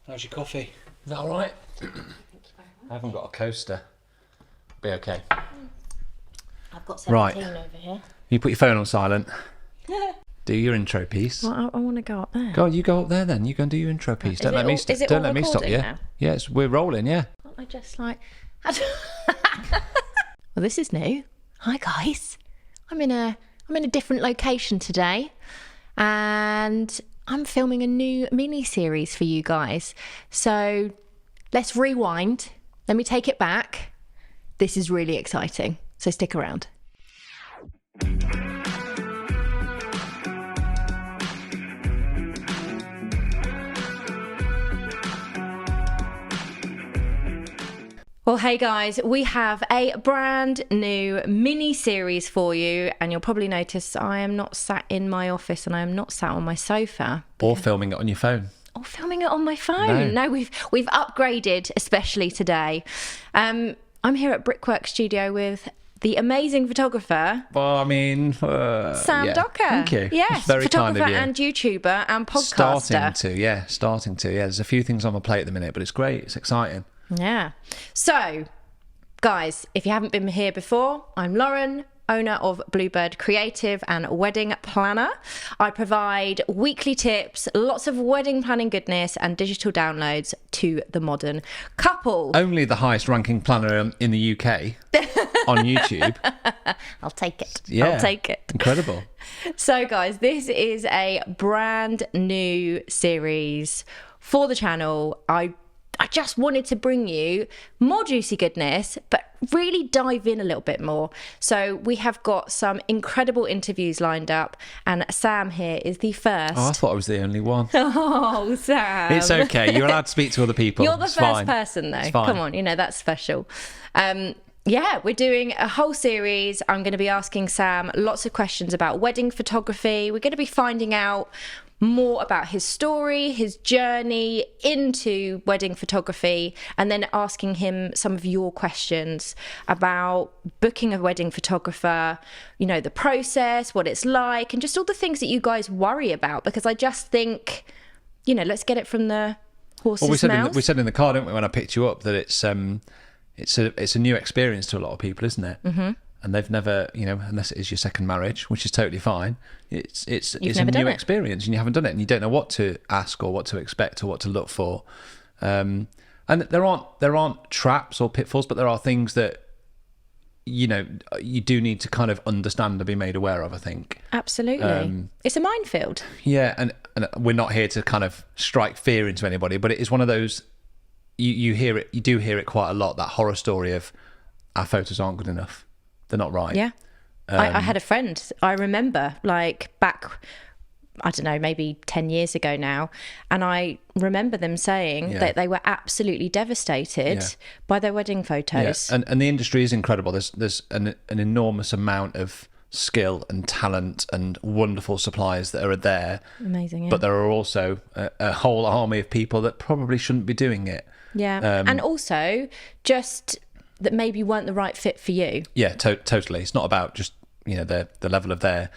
How's your coffee? Is that all right? I haven't got a coaster. Be okay. I've got 17 over here. You put your phone on silent. Do your intro piece. Well, I want to go up there. Go on, you go up there then. You go and do your intro piece. Don't let me stop you. Now? Yes, we're rolling, yeah. Aren't I just like... Well, this is new. Hi, guys. I'm in a different location today. And I'm filming a new mini-series for you guys. So let's rewind. Let me take it back. This is really exciting. So stick around. Well, hey guys, we have a brand new mini series for you, and you'll probably notice I am not sat in my office and I am not sat on my sofa. Or filming it on your phone. Or filming it on my phone. No, we've upgraded, especially today. I'm here at Brickwork Studio with the amazing photographer. Well, I mean, Sam Docker. Thank you. Yes, very photographer kind of you. and YouTuber and podcaster. Starting to. There's a few things on my plate at the minute, but it's great. It's exciting. Yeah. So, guys, if you haven't been here before, I'm Lauren, owner of Bluebird Creative and Wedding Planner. I provide weekly tips, lots of wedding planning goodness and digital downloads to the modern couple. Only the highest ranking planner in the UK on YouTube. I'll take it. Yeah, I'll take it. Incredible. So, guys, this is a brand new series for the channel. I just wanted to bring you more juicy goodness, but really dive in a little bit more. So we have got some incredible interviews lined up, and Sam here is the first. Oh, I thought I was the only one. Oh, Sam. It's okay. You're allowed to speak to other people. You're the first person, though. Come on, that's special. Yeah, we're doing a whole series. I'm going to be asking Sam lots of questions about wedding photography. We're going to be finding out more about his story, his journey into wedding photography, and then asking him some of your questions about booking a wedding photographer, the process, what it's like, and just all the things that you guys worry about, because I just think, let's get it from the horse's mouth. We said in the car, didn't we, when I picked you up, that it's a new experience to a lot of people, isn't it? Mm-hmm. And they've never, unless it is your second marriage, which is totally fine. It's a new experience, and you haven't done it, and you don't know what to ask or what to expect or what to look for. And there aren't traps or pitfalls, but there are things that you do need to kind of understand and be made aware of, I think. Absolutely. It's a minefield. Yeah, and we're not here to kind of strike fear into anybody, but it is one of those. You do hear it quite a lot, that horror story of our photos aren't good enough. They're not right. Yeah. I had a friend, I remember, back, I don't know, maybe 10 years ago now, and I remember them saying that they were absolutely devastated by their wedding photos. Yeah. And the industry is incredible. There's an enormous amount of skill and talent and wonderful suppliers that are there. Amazing, yeah. But there are also a whole army of people that probably shouldn't be doing it. Yeah. And also just that maybe weren't the right fit for you. Yeah, totally. It's not about just, the level of their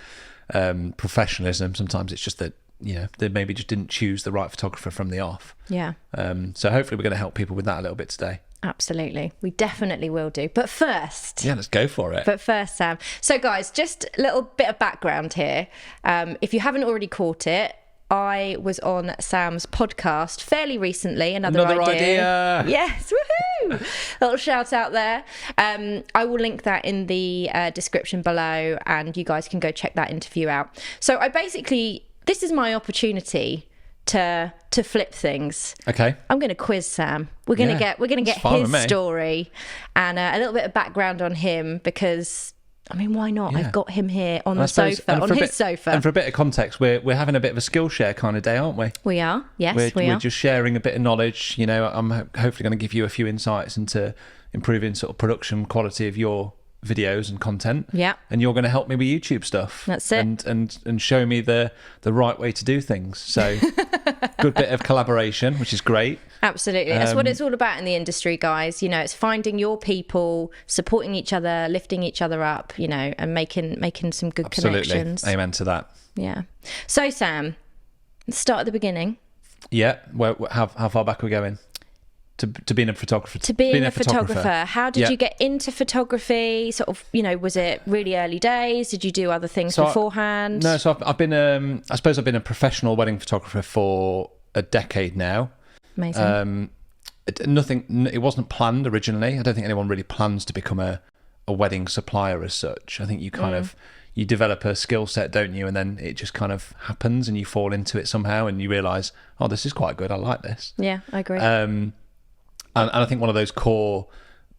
professionalism. Sometimes it's just that, they maybe just didn't choose the right photographer from the off. Yeah. So hopefully we're going to help people with that a little bit today. Absolutely. We definitely will do. But first... Yeah, let's go for it. But first, Sam. So, guys, just a little bit of background here. If you haven't already caught it, I was on Sam's podcast fairly recently. Another idea. Yes, woohoo! Little shout out there. I will link that in the description below, and you guys can go check that interview out. So this is my opportunity to flip things. Okay. I'm going to quiz Sam. We're going to get his story and a little bit of background on him, because why not? Yeah. I've got him here on the sofa, on his sofa. And for a bit of context, we're having a bit of a Skillshare kind of day, aren't we? We are, yes, we are. We're just sharing a bit of knowledge. I'm hopefully going to give you a few insights into improving sort of production quality of your videos and content. Yeah. And you're going to help me with YouTube stuff. That's it. And show me the right way to do things. So good bit of collaboration, which is great. Absolutely. That's what it's all about in the industry, guys. It's finding your people, supporting each other, lifting each other up, and making some good connections. Amen to that. Yeah. So, Sam, let's start at the beginning. Yeah. How far back are we going? To being a photographer. To being a photographer. How did you get into photography? Sort of, was it really early days? Did you do other things beforehand? So I've been, I suppose I've been a professional wedding photographer for a decade now. Amazing. It wasn't planned originally. I don't think anyone really plans to become a wedding supplier as such. I think you kind of, you develop a skill set, don't you? And then it just kind of happens and you fall into it somehow and you realise, oh, this is quite good. I like this. Yeah, I agree. And I think one of those core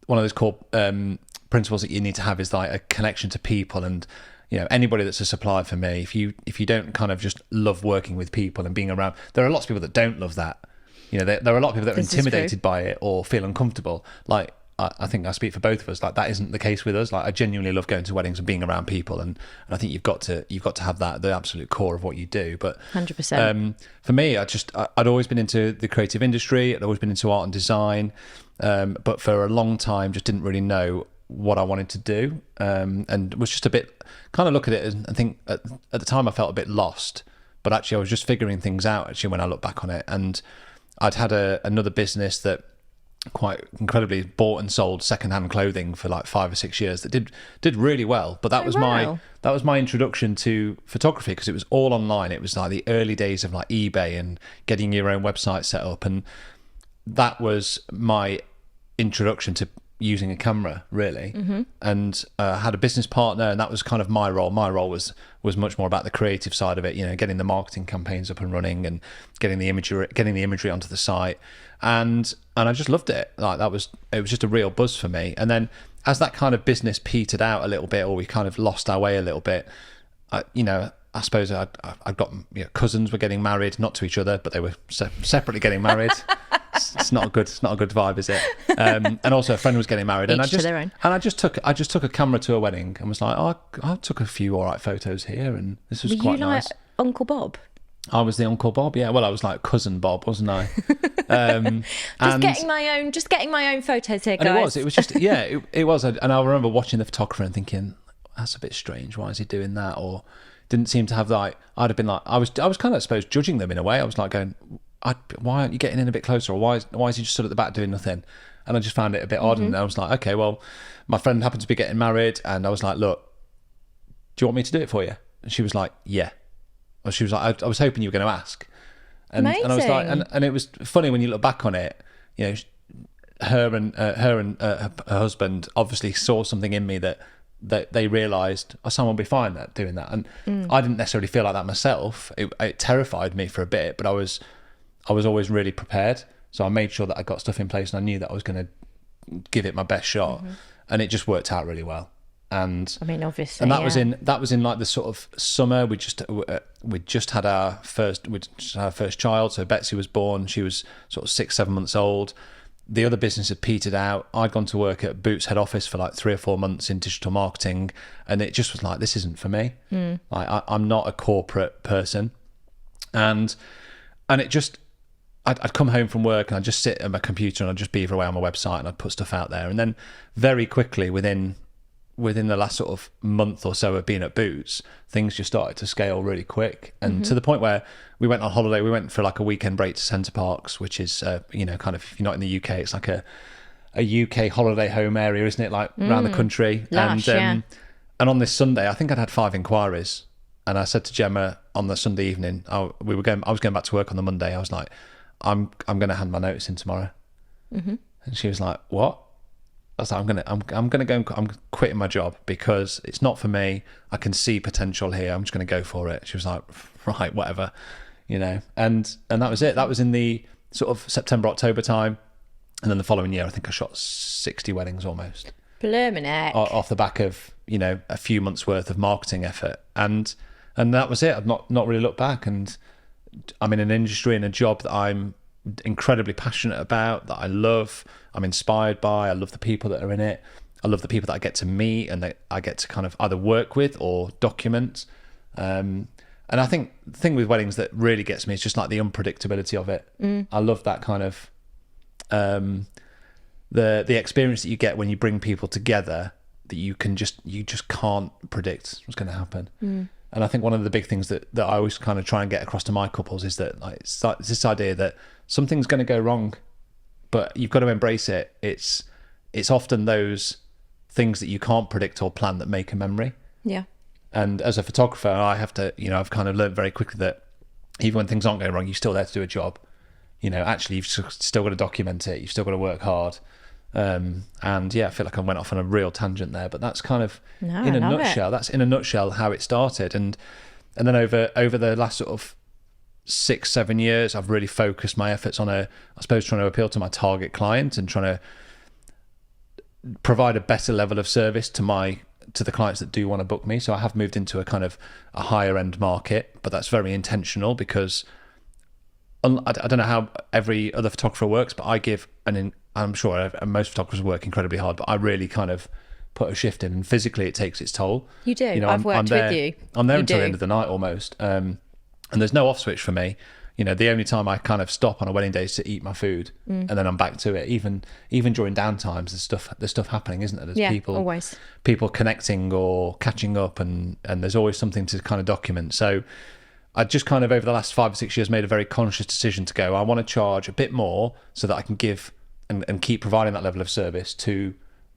principles that you need to have is like a connection to people. And anybody that's a supplier for me, if you don't kind of just love working with people and being around, there are lots of people that don't love that. There are a lot of people that are intimidated by it or feel uncomfortable. Like I think I speak for both of us. Like that isn't the case with us. Like I genuinely love going to weddings and being around people, and I think you've got to have that, the absolute core of what you do. But 100%. For me, I'd always been into the creative industry. I'd always been into art and design, but for a long time, just didn't really know what I wanted to do, and was just a bit kind of look at it and think at the time I felt a bit lost. But actually, I was just figuring things out. Actually, when I look back on it, and I'd had another business that quite incredibly bought and sold secondhand clothing for like 5 or 6 years that did really well, but that was my introduction to photography, because it was all online. It was like the early days of like eBay and getting your own website set up, and that was my introduction to using a camera, really. And I had a business partner, and that was kind of my role. My role was much more about the creative side of it, getting the marketing campaigns up and running and getting the imagery onto the site, and I just loved it. Like it was just a real buzz for me. And then as that kind of business petered out a little bit, or we kind of lost our way a little bit, I suppose I got cousins were getting married, not to each other, but they were separately getting married. It's not a good vibe, is it? And also a friend was getting married, and I just took a camera to a wedding and was like, oh, I took a few all right photos here, and this was quite nice. Like Uncle Bob? I was the Uncle Bob, yeah. Well, I was like cousin Bob, wasn't I? Getting my own photos here, guys. And it was just it was. And I remember watching the photographer and thinking, that's a bit strange. Why is he doing that? Or didn't seem to have like, I'd have been like, I was kind of, I suppose, judging them in a way. I was like going, why aren't you getting in a bit closer? Or why is he just stood at the back doing nothing? And I just found it a bit odd. And I was like, okay, well, my friend happened to be getting married, and I was like, look, do you want me to do it for you? And she was like, yeah. Or she was like, I was hoping you were going to ask. And I was like, and it was funny when you look back on it, her and her husband obviously saw something in me that they realised, someone will be fine at doing that. And I didn't necessarily feel like that myself. It terrified me for a bit, but I was always really prepared. So I made sure that I got stuff in place, and I knew that I was going to give it my best shot, and it just worked out really well. And I mean, obviously, and that was in like the sort of summer. We just had our first child. So Betsy was born. She was sort of 6-7 months old. The other business had petered out. I'd gone to work at Boots head office for like 3 or 4 months in digital marketing, and it just was like, this isn't for me. Like I'm not a corporate person, and it just. I'd come home from work and I'd just sit at my computer and I'd just beaver away on my website and I'd put stuff out there. And then very quickly, within the last sort of month or so of being at Boots, things just started to scale really quick. And to the point where we went on holiday. We went for like a weekend break to Centre Parks, which is, kind of, if you're not in the UK, it's like a UK holiday home area, isn't it? Like around the country. Lush, and on this Sunday, I think I'd had 5 inquiries. And I said to Gemma on the Sunday evening, I was going back to work on the Monday. I was like, I'm going to hand my notice in tomorrow. And she was like, what? I was like, I'm quitting my job because it's not for me. I can see potential here. I'm just going to go for it. She was like, right, whatever, and that was it. That was in the sort of September, October time. And then the following year, I think I shot 60 weddings almost. Blimmin' heck. Off the back of, a few months worth of marketing effort. And that was it. I've not really looked back, and I'm in an industry and a job that I'm incredibly passionate about, that I love, I'm inspired by. I love the people that are in it. I love the people that I get to meet and that I get to kind of either work with or document. And I think the thing with weddings that really gets me is just like the unpredictability of it. I love that kind of the experience that you get when you bring people together that you just can't predict what's going to happen. And I think one of the big things that I always kind of try and get across to my couples is that like it's this idea that something's going to go wrong, but you've got to embrace it. It's often those things that you can't predict or plan that make a memory. Yeah. And as a photographer, I have to, I've kind of learned very quickly that even when things aren't going wrong, you're still there to do a job. Actually, you've still got to document it. You've still got to work hard. And yeah, I feel like I went off on a real tangent there, but that's kind of in a nutshell. That's in a nutshell how it started. And then over the last sort of 6-7 years, I've really focused my efforts on I suppose trying to appeal to my target client and trying to provide a better level of service to the clients that do want to book me. So I have moved into a kind of a higher end market, but that's very intentional because I don't know how every other photographer works, but I'm sure most photographers work incredibly hard, but I really kind of put a shift in, and physically it takes its toll. You do. I've worked with you. I'm there until the end of the night almost. And there's no off switch for me. The only time I kind of stop on a wedding day is to eat my food, and then I'm back to it. Even during downtimes, there's stuff happening, isn't there? There's people connecting or catching up, and there's always something to kind of document. So I just kind of over the last 5 or 6 years made a very conscious decision to go, I want to charge a bit more so that I can give and keep providing that level of service to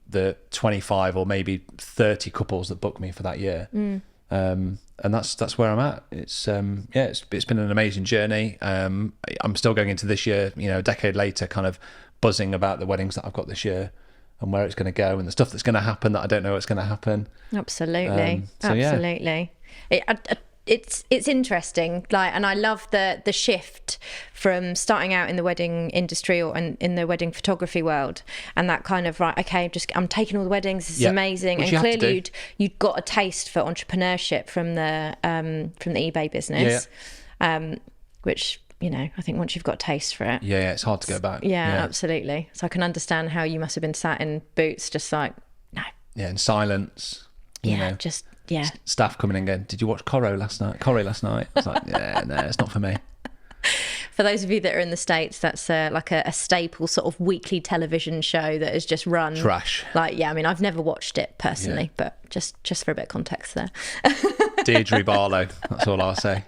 the 25 or maybe 30 couples that book me for that year. And that's where I'm at. It's been an amazing journey. I'm still going into this year, a decade later, kind of buzzing about the weddings that I've got this year and where it's going to go and the stuff that's going to happen that I don't know what's going to happen. Absolutely. Absolutely. Yeah. It's interesting, and I love the shift from starting out in the wedding industry or in the wedding photography world, and that kind of I'm taking all the weddings. This is amazing, which and clearly you'd got a taste for entrepreneurship from the eBay business, which I think once you've got a taste for it, it's hard to go back. Yeah, absolutely. So I can understand how you must have been sat in boots, just like no, in silence. Staff coming in going, did you watch Corrie last night? It's like, no, it's not for me. For those of you that are in the States, that's like a staple sort of weekly television show that is just run trash. I've never watched it personally, but just for a bit of context there. Deirdre Barlow, that's all I'll say.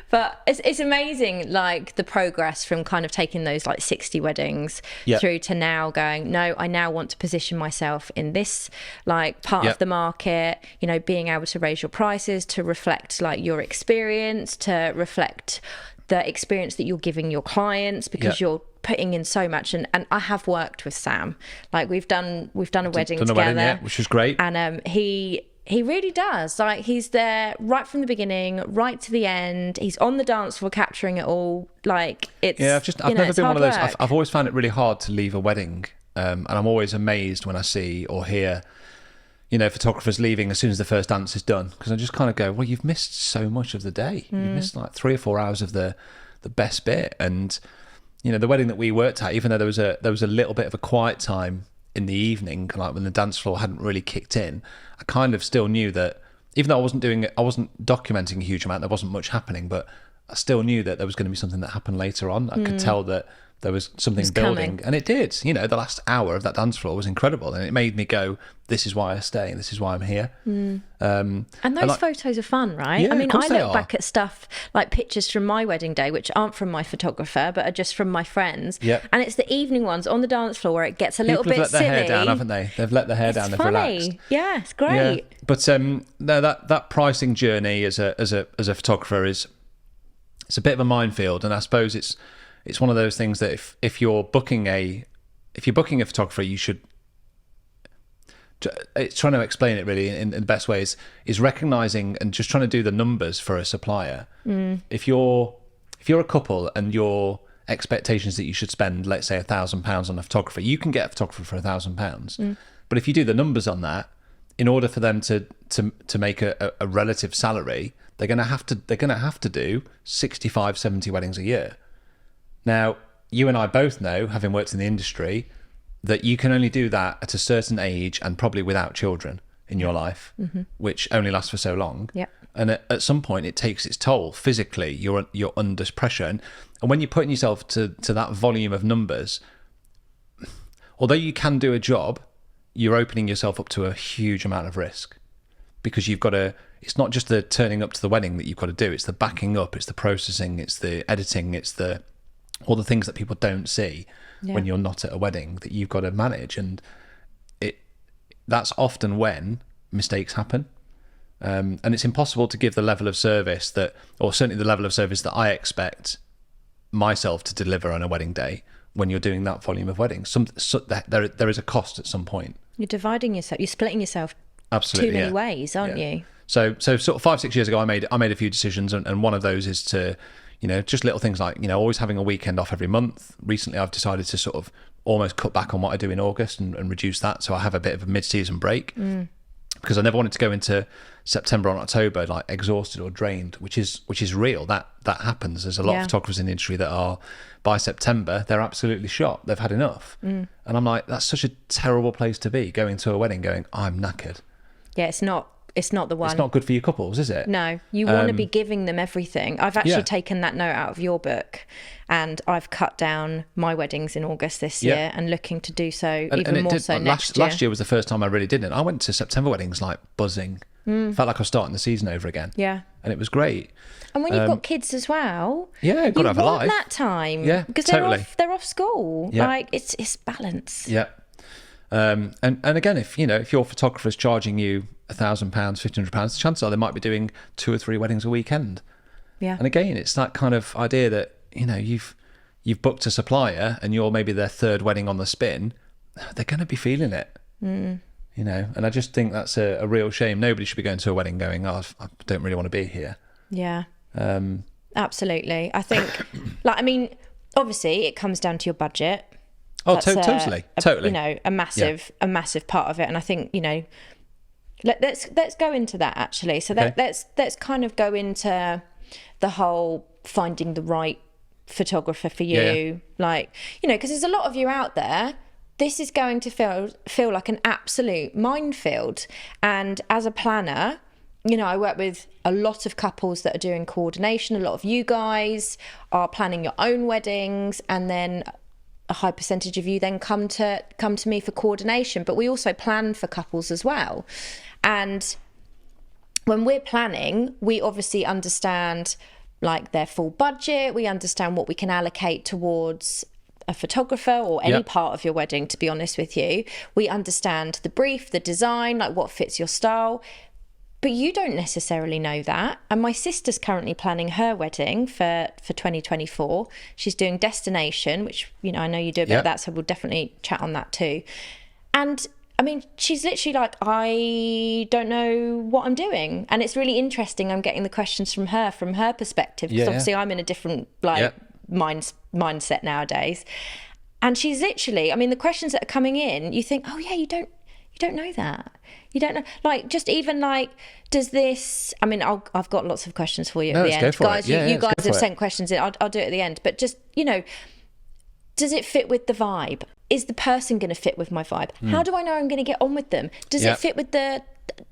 But it's amazing, the progress from kind of taking those 60 weddings through to now going, no, I now want to position myself in this part of the market, being able to raise your prices to reflect your experience, to reflect the experience that you're giving your clients, because you're putting in so much. And I have worked with Sam. We've done a wedding together, which was great. And he really does. He's there right from the beginning, right to the end. He's on the dance floor capturing it all. I've never been one of those. I've always found it really hard to leave a wedding, and I'm always amazed when I see or hear, photographers leaving as soon as the first dance is done, because I just kind of go, well, you've missed so much of the day. You've missed 3 or 4 hours of the best bit. And the wedding that we worked at, even though there was a little bit of a quiet time in the evening, when the dance floor hadn't really kicked in, I kind of still knew that, even though I wasn't documenting a huge amount, there wasn't much happening, but I still knew that there was going to be something that happened later on. I could tell that there was something building, coming. And it did. The last hour of that dance floor was incredible, and it made me go, this is why I stay, and this is why I'm here. And those photos are fun, right? Yeah, I look back at stuff like pictures from my wedding day, which aren't from my photographer, but are just from my friends. Yep. And it's the evening ones on the dance floor where it gets a little bit silly. People have let their hair down, haven't they? They've let their hair down, they've relaxed. Yeah, it's great. Yeah. But no, that pricing journey as a photographer it's a bit of a minefield, and I suppose it's one of those things that if you're booking a photographer, you should. It's trying to explain it really in the best ways is recognizing and just trying to do the numbers for a supplier. If you're a couple and your expectations that you should spend, let's say £1,000 on a photographer, you can get a photographer for £1,000. But if you do the numbers on that, in order for them to make a relative salary, they're going to have to do 65, 70 weddings a year. Now, you and I both know, having worked in the industry, that you can only do that at a certain age and probably without children in your life, which only lasts for so long. Yep. And at some point, it takes its toll physically. You're under pressure, and when you're putting yourself to that volume of numbers, although you can do a job, you're opening yourself up to a huge amount of risk, because you've got to. it's not just the turning up to the wedding that you've got to do. It's the backing up, it's the processing, it's the editing, it's all the things that people don't see when you're not at a wedding that you've got to manage. And that's often when mistakes happen. And it's impossible to give the level of service that, or certainly the level of service that I expect myself to deliver on a wedding day when you're doing that volume of weddings. There is a cost at some point. You're dividing yourself, you're splitting yourself absolutely too many ways, aren't you? So sort of 5-6 years ago, I made a few decisions, and one of those is to, just little things like, always having a weekend off every month. Recently, I've decided to sort of almost cut back on what I do in August and reduce that. So I have a bit of a mid-season break because I never wanted to go into September and October like exhausted or drained, which is real. That happens. There's a lot of photographers in the industry that are, by September, they're absolutely shot. They've had enough. And I'm like, that's such a terrible place to be, going to a wedding going, I'm knackered. Yeah, it's not the one. It's not good for your couples, is it? No, you want to be giving them everything. I've actually taken that note out of your book, and I've cut down my weddings in August this year and looking to do so even more so next year. Last year was the first time I really didn't. I went to September weddings like buzzing. Felt like I was starting the season over again. Yeah. And it was great. And when you've got kids as well, got to have a life. That time. Yeah, because totally. they're off school. Yeah. Like it's balance. Yeah. And again, if your photographer's charging you £1,000, £1,500, the chances are they might be doing 2 or 3 weddings a weekend. Yeah. And again, it's that kind of idea that you've booked a supplier and you're maybe their third wedding on the spin. They're going to be feeling it. And I just think that's a real shame. Nobody should be going to a wedding going, I don't really want to be here. Yeah. Absolutely. I think, obviously it comes down to your budget. Oh, totally. A massive part of it. And I think, let's go into that actually. So let's kind of go into the whole finding the right photographer for you. Because there's a lot of you out there. This is going to feel like an absolute minefield. And as a planner, I work with a lot of couples that are doing coordination. A lot of you guys are planning your own weddings, and then a high percentage of you then come to me for coordination. But we also plan for couples as well. And when we're planning, we obviously understand like their full budget. We understand what we can allocate towards a photographer or any part of your wedding, to be honest with you. We understand the brief, the design, like what fits your style. But you don't necessarily know that. And my sister's currently planning her wedding for 2024. She's doing destination, which, I know you do a bit of that, so we'll definitely chat on that too. And she's literally like, I don't know what I'm doing. And it's really interesting. I'm getting the questions from her perspective, because obviously I'm in a different mindset nowadays. And she's literally, the questions that are coming in, you think, oh yeah, you don't know that. You don't know, like, just even like, does this, I've got lots of questions for you at the end. Guys, you guys have sent questions in. I'll do it at the end. But just, does it fit with the vibe? Is the person going to fit with my vibe? How do I know I'm going to get on with them? Does it fit with the,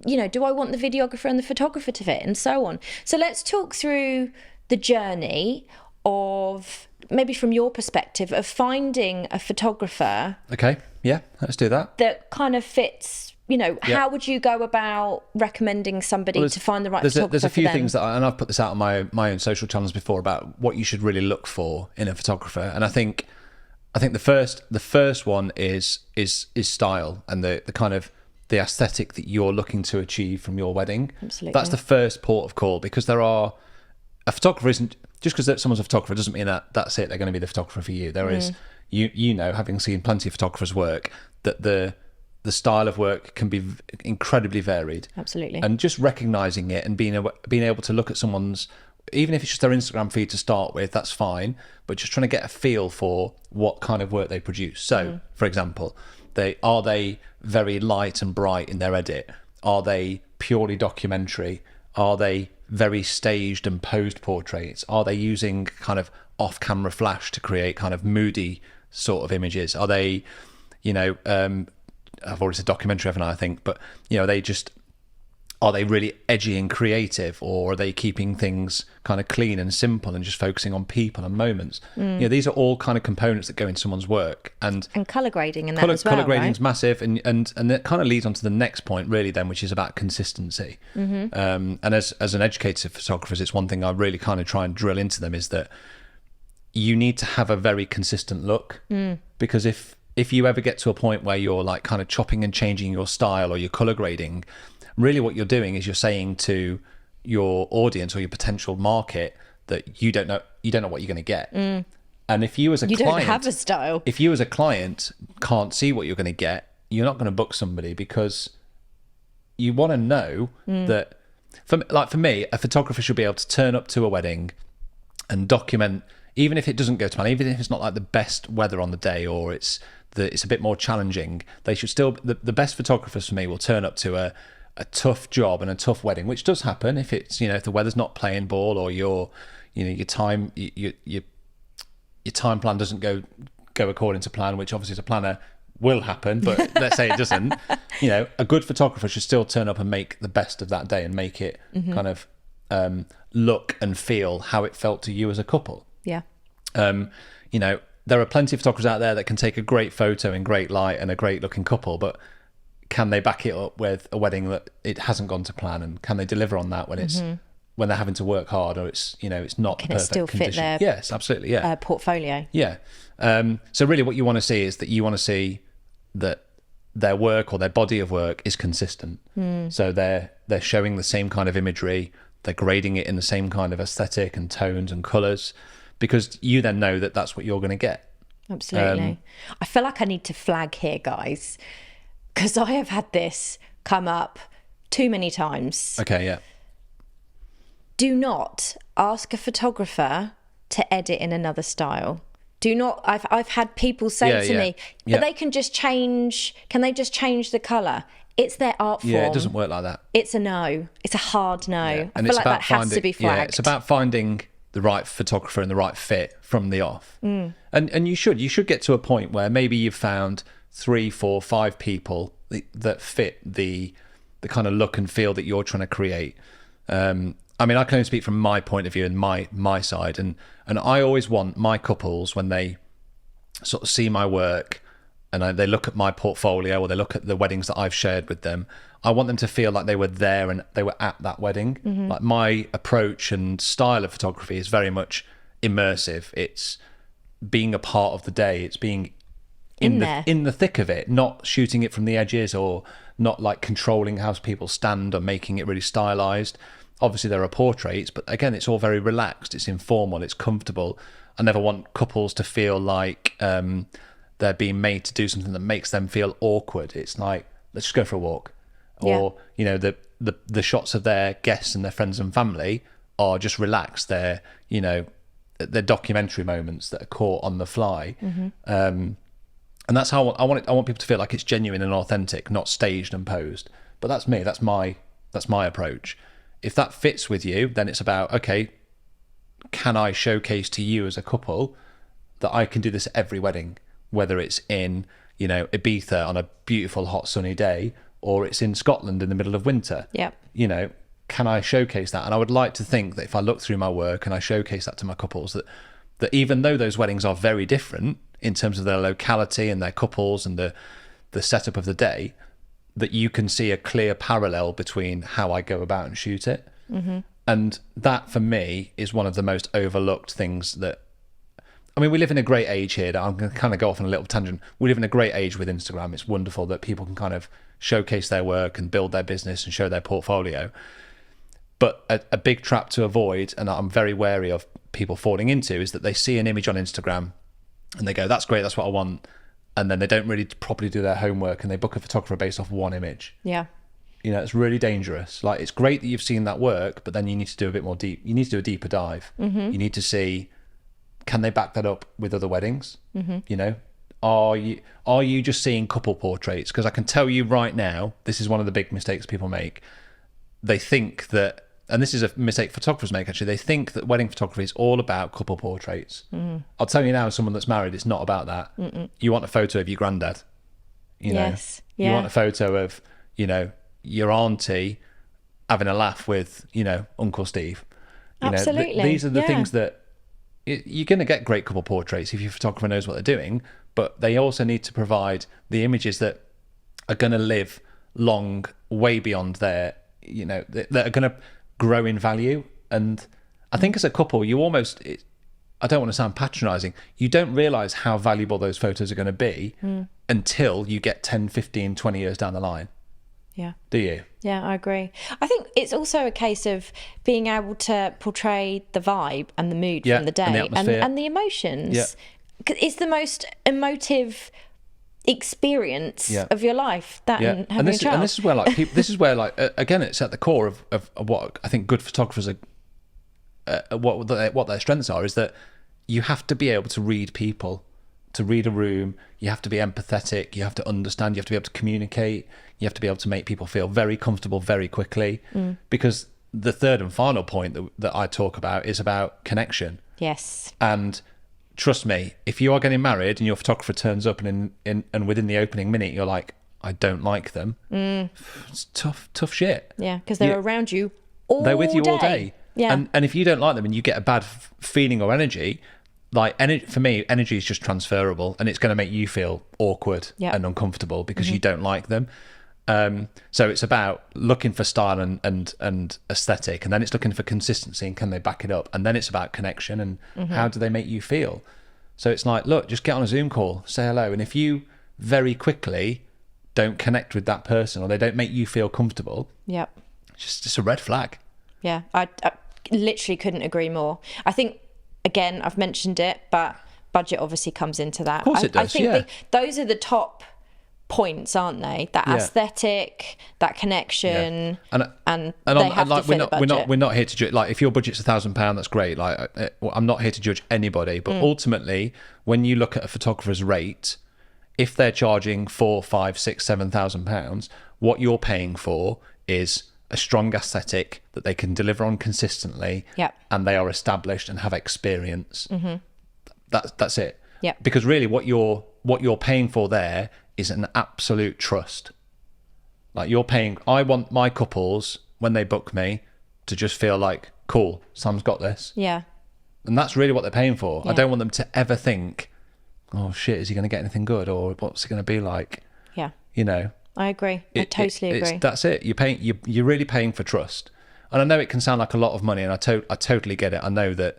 do I want the videographer and the photographer to fit, and so on? So let's talk through the journey of, maybe from your perspective, of finding a photographer. Okay, yeah, let's do that. That kind of fits, how would you go about recommending somebody to find the right photographer? There's a few things that, and I've put this out on my own social channels before, about what you should really look for in a photographer. And I think the first one is style, and the kind of the aesthetic that you're looking to achieve from your wedding. Absolutely. That's the first port of call, because a photographer isn't, just because someone's a photographer doesn't mean that's it, they're going to be the photographer for you. There is, having seen plenty of photographers work, that the style of work can be incredibly varied. Absolutely. And just recognizing it and being able to look at someone's, even if it's just their Instagram feed to start with, that's fine, but just trying to get a feel for what kind of work they produce. So, for example, are they very light and bright in their edit? Are they purely documentary? Are they very staged and posed portraits? Are they using kind of off-camera flash to create kind of moody sort of images? Are they, I've already said documentary, haven't I think, but, are they just are they really edgy and creative, or are they keeping things kind of clean and simple and just focusing on people and moments? These are all kind of components that go into someone's work, and colour grading and that as well. Colour grading is massive, and that kind of leads on to the next point really then, which is about consistency. And as an educator of photographers, it's one thing I really kind of try and drill into them, is that you need to have a very consistent look, because if you ever get to a point where you're like kind of chopping and changing your style or your colour grading, really what you're doing is you're saying to your audience or your potential market that you don't know what you're going to get. And if you as a client, don't have a style. If you as a client can't see what you're going to get, you're not going to book somebody, because you want to know that, for me, a photographer should be able to turn up to a wedding and document, even if it doesn't go to plan, even if it's not like the best weather on the day, or it's a bit more challenging, they should still, the best photographers for me will turn up to a tough job and a tough wedding, which does happen if it's, if the weather's not playing ball, or your time plan doesn't go according to plan, which obviously as a planner will happen, but let's say it doesn't. A good photographer should still turn up and make the best of that day and make it kind of look and feel how it felt to you as a couple. Yeah. There are plenty of photographers out there that can take a great photo in great light and a great looking couple, but can they back it up with a wedding that it hasn't gone to plan, and can they deliver on that when it's when they're having to work hard, or it's it's not can the perfect it still condition? fit their yes, absolutely, yeah, portfolio? Yeah. So really, what you want to see is that you want to see that their work or their body of work is consistent. So they're showing the same kind of imagery, they're grading it in the same kind of aesthetic and tones and colours, because you then know that that's what you're going to get. Absolutely. I feel like I need to flag here, guys, because I have had this come up too many times. Okay, yeah. Do not ask a photographer to edit in another style. Do not. I've had people say to me, but they can just change. Can they just change the colour? It's their art form. Yeah, it doesn't work like that. It's a no. It's a hard no. Yeah. I feel like that has to be flagged. Yeah, it's about finding the right photographer and the right fit from the off. And you should get to a point where maybe you've found 3, 4, 5 people that fit the kind of look and feel that you're trying to create. I mean, I can only speak from my point of view and my side, and I always want my couples, when they sort of see my work and they look at my portfolio, or they look at the weddings that I've shared with them, I want them to feel like they were there and they were at that wedding. Like, my approach and style of photography is very much immersive. It's being a part of the day. It's being in the thick of it, not shooting it from the edges, or not like controlling how people stand or making it really stylized. Obviously there are portraits, but again, it's all very relaxed, it's informal, it's comfortable. I never want couples to feel like they're being made to do something that makes them feel awkward. It's like, let's just go for a walk. Or the shots of their guests and their friends and family are just relaxed. They're they're documentary moments that are caught on the fly. And that's how I want people to feel like it's genuine and authentic, not staged and posed. But that's me. That's my approach. If that fits with you, then it's about, okay, can I showcase to you as a couple that I can do this at every wedding, whether it's in Ibiza on a beautiful hot sunny day, or it's in Scotland in the middle of winter. Yep. Can I showcase that? And I would like to think that if I look through my work and I showcase that to my couples, that even though those weddings are very different in terms of their locality and their couples and the setup of the day, that you can see a clear parallel between how I go about and shoot it. And that, for me, is one of the most overlooked things that, I mean, we live in a great age here. I'm going to kind of go off on a little tangent. We live in a great age with Instagram. It's wonderful that people can kind of showcase their work and build their business and show their portfolio. But a big trap to avoid, and I'm very wary of people falling into, is that they see an image on Instagram and they go, that's great, that's what I want. And then they don't really properly do their homework and they book a photographer based off one image. Yeah. It's really dangerous. Like, it's great that you've seen that work, but then you need to do a bit more you need to do a deeper dive. You need to see, can they back that up with other weddings? Are you just seeing couple portraits? Because I can tell you right now, this is one of the big mistakes people make. They think that, and this is a mistake photographers make actually, they think that wedding photography is all about couple portraits. I'll tell you now, as someone that's married, it's not about that. You want a photo of your granddad. Yes. You want a photo of, your auntie having a laugh with, Uncle Steve. Absolutely. These are the things that you're going to get great couple portraits if your photographer knows what they're doing, but they also need to provide the images that are going to live long, way beyond their, that are going to grow in value. And I think as a couple, you almost, I don't want to sound patronizing, you don't realize how valuable those photos are going to be until you get 10, 15, 20 years down the line. Yeah. Do you? Yeah, I agree. I think it's also a case of being able to portray the vibe and the mood from the day and the emotions. Yeah. It's the most emotive experience of your life, that and having a child. And this is where again, it's at the core of what I think good photographers are, what their strengths are, is that you have to be able to read people, to read a room. You have to be empathetic, you have to understand, you have to be able to communicate, you have to be able to make people feel very comfortable very quickly, because the third and final point that I talk about is about connection. Yes. And trust me, if you are getting married and your photographer turns up and within the opening minute you're like, I don't like them, it's tough shit. Yeah, because they're around you all day. They're with you all day. Yeah. And if you don't like them and you get a bad feeling or energy, for me, energy is just transferable, and it's going to make you feel awkward and uncomfortable because you don't like them. So it's about looking for style and aesthetic, and then it's looking for consistency and can they back it up, and then it's about connection and how do they make you feel. So it's like, look, just get on a Zoom call, say hello, and if you very quickly don't connect with that person or they don't make you feel comfortable, it's just a red flag. Yeah, I literally couldn't agree more. I think, again, I've mentioned it, but budget obviously comes into that. Of course it does, I think those are the top points, aren't they? That aesthetic, that connection, and they have to fit the budget. We're not here to judge. Like, if your budget's £1,000, that's great. Like, I'm not here to judge anybody, but ultimately, when you look at a photographer's rate, if they're charging £4,000, £5,000, £6,000, £7,000, what you're paying for is a strong aesthetic that they can deliver on consistently, and they are established and have experience. That's it. Yeah. Because really, what you're paying for there is an absolute trust. Like, you're paying. I want my couples, when they book me, to just feel like, cool, Sam's got this. Yeah. And that's really what they're paying for. I don't want them to ever think, oh shit, is he going to get anything good, or what's it going to be like? Yeah. I agree. I totally agree. That's it. You're really paying for trust. And I know it can sound like a lot of money, and I totally get it. I know that,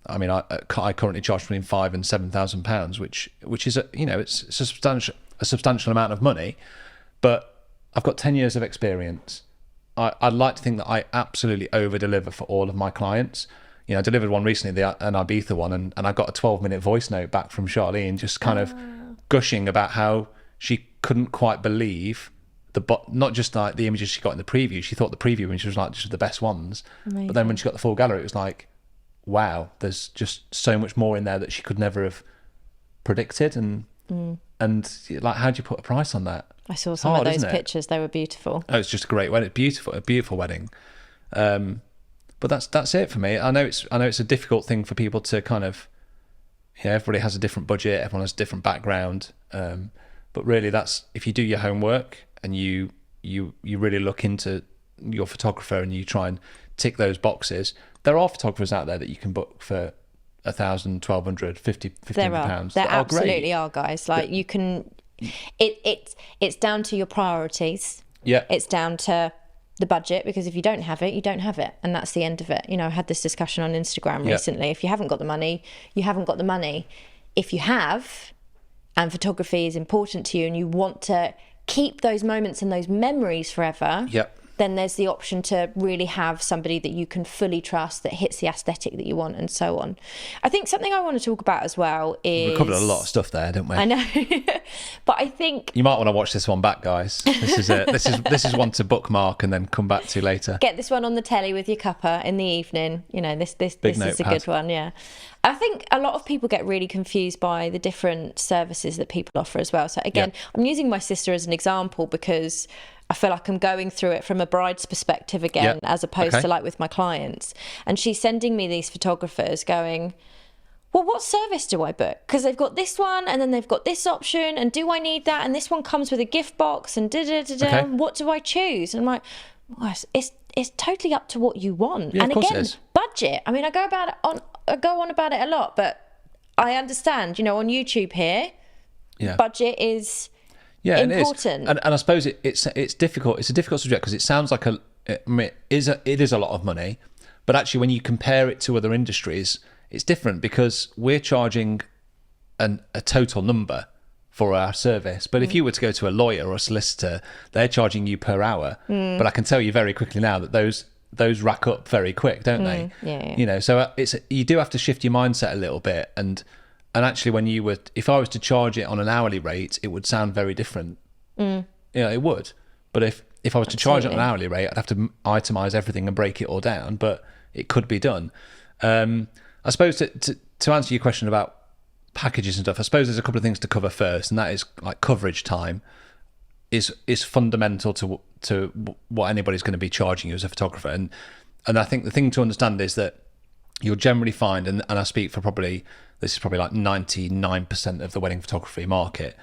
I mean, I currently charge between £5,000 and £7,000, which is it's a substantial amount of money, but I've got 10 years of experience. I'd like to think that I absolutely over deliver for all of my clients. I delivered one recently, an Ibiza one, and I got a 12-minute voice note back from Charlene, just kind of gushing about how she couldn't quite believe not just like the images she got in the preview. She thought the preview images was like just the best ones. Amazing. But then when she got the full gallery, it was like, wow, there's just so much more in there that she could never have predicted. And like, how do you put a price on that? I saw some of those pictures. They were beautiful. Oh, it's just a great wedding. A beautiful wedding. But that's it for me. I know it's a difficult thing for people to kind of, everybody has a different budget, everyone has a different background. But really, that's, if you do your homework and you really look into your photographer and you try and tick those boxes, there are photographers out there that you can book for £1,000, £1,200, £1,500. There absolutely are, guys. Like, you can. It's down to your priorities. Yeah. It's down to the budget, because if you don't have it, you don't have it, and that's the end of it. I had this discussion on Instagram recently. If you haven't got the money, you haven't got the money. If you have, and photography is important to you, and you want to keep those moments and those memories forever, then there's the option to really have somebody that you can fully trust, that hits the aesthetic that you want, and so on. I think something I want to talk about as well is... We covered a lot of stuff there, didn't we? I know. But I think... You might want to watch this one back, guys. This is one to bookmark and then come back to later. Get this one on the telly with your cuppa in the evening. This is a good one, yeah. I think a lot of people get really confused by the different services that people offer as well. So again, I'm using my sister as an example because I feel like I'm going through it from a bride's perspective again, as opposed to like with my clients. And she's sending me these photographers going, well, what service do I book? Because they've got this one and then they've got this option, and do I need that? And this one comes with a gift box and what do I choose? And I'm like, well, it's totally up to what you want. Yeah, and of course again, it is. Budget. I mean, I go on about it a lot, but I understand, on YouTube here, budget is important. And I suppose it's difficult. It's a difficult subject because it sounds like it is a lot of money, but actually when you compare it to other industries, it's different because we're charging a total number for our service. But if you were to go to a lawyer or a solicitor, they're charging you per hour. But I can tell you very quickly now that those rack up very quick, don't they? Yeah. So you do have to shift your mindset a little bit. And actually, if I was to charge it on an hourly rate, it would sound very different. It would. But if I was to charge it on an hourly rate, I'd have to itemize everything and break it all down. But it could be done. I suppose to answer your question about packages and stuff, I suppose there's a couple of things to cover first, and that is like coverage time is fundamental to what anybody's going to be charging you as a photographer. And I think the thing to understand is that you'll generally find, and I speak for this is probably like 99% of the wedding photography market,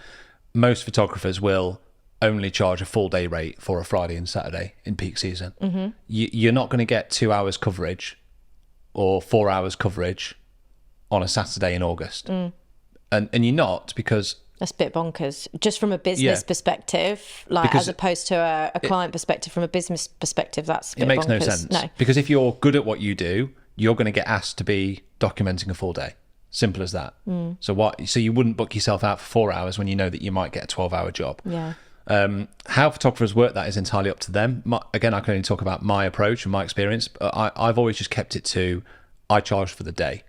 most photographers will only charge a full day rate for a Friday and Saturday in peak season. You're not going to get 2 hours coverage or 4 hours coverage on a Saturday in August. And you're not, because that's a bit bonkers just from a business perspective, as opposed to a client perspective. From a business perspective, that's a bit it makes bonkers. No sense. Because if you're good at what you do, you're going to get asked to be documenting a full day. Simple as that. So you wouldn't book yourself out for 4 hours when you know that you might get a 12-hour job. How photographers work that is entirely up to them. Again, I can only talk about my approach and my experience, but I've always just kept it to, I charge for the day.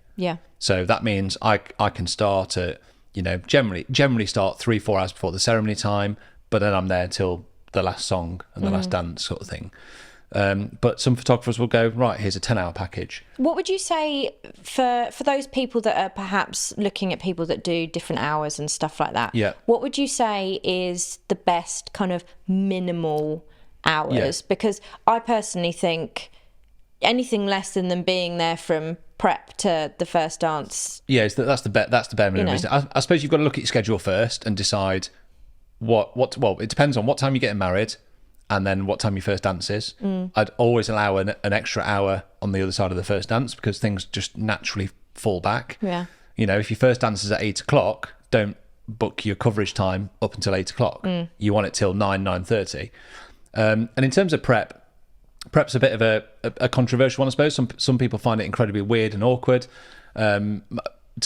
So that means I can start at, generally start 3-4 hours before the ceremony time, but then I'm there till the last song and the last dance sort of thing. But some photographers will go, right, here's a 10-hour package. What would you say for those people that are perhaps looking at people that do different hours and stuff like that? What would you say is the best kind of minimal hours? Because I personally think anything less than them being there from prep to the first dance. That's the bare minimum. I suppose you've got to look at your schedule first and decide well, it depends on what time you're getting married and then what time your first dance is. I'd always allow an extra hour on the other side of the first dance because things just naturally fall back. If your first dance is at 8 o'clock, don't book your coverage time up until 8 o'clock. You want it till 9:30. And in terms of prep's a bit of a controversial one, I suppose. Some people find it incredibly weird and awkward. To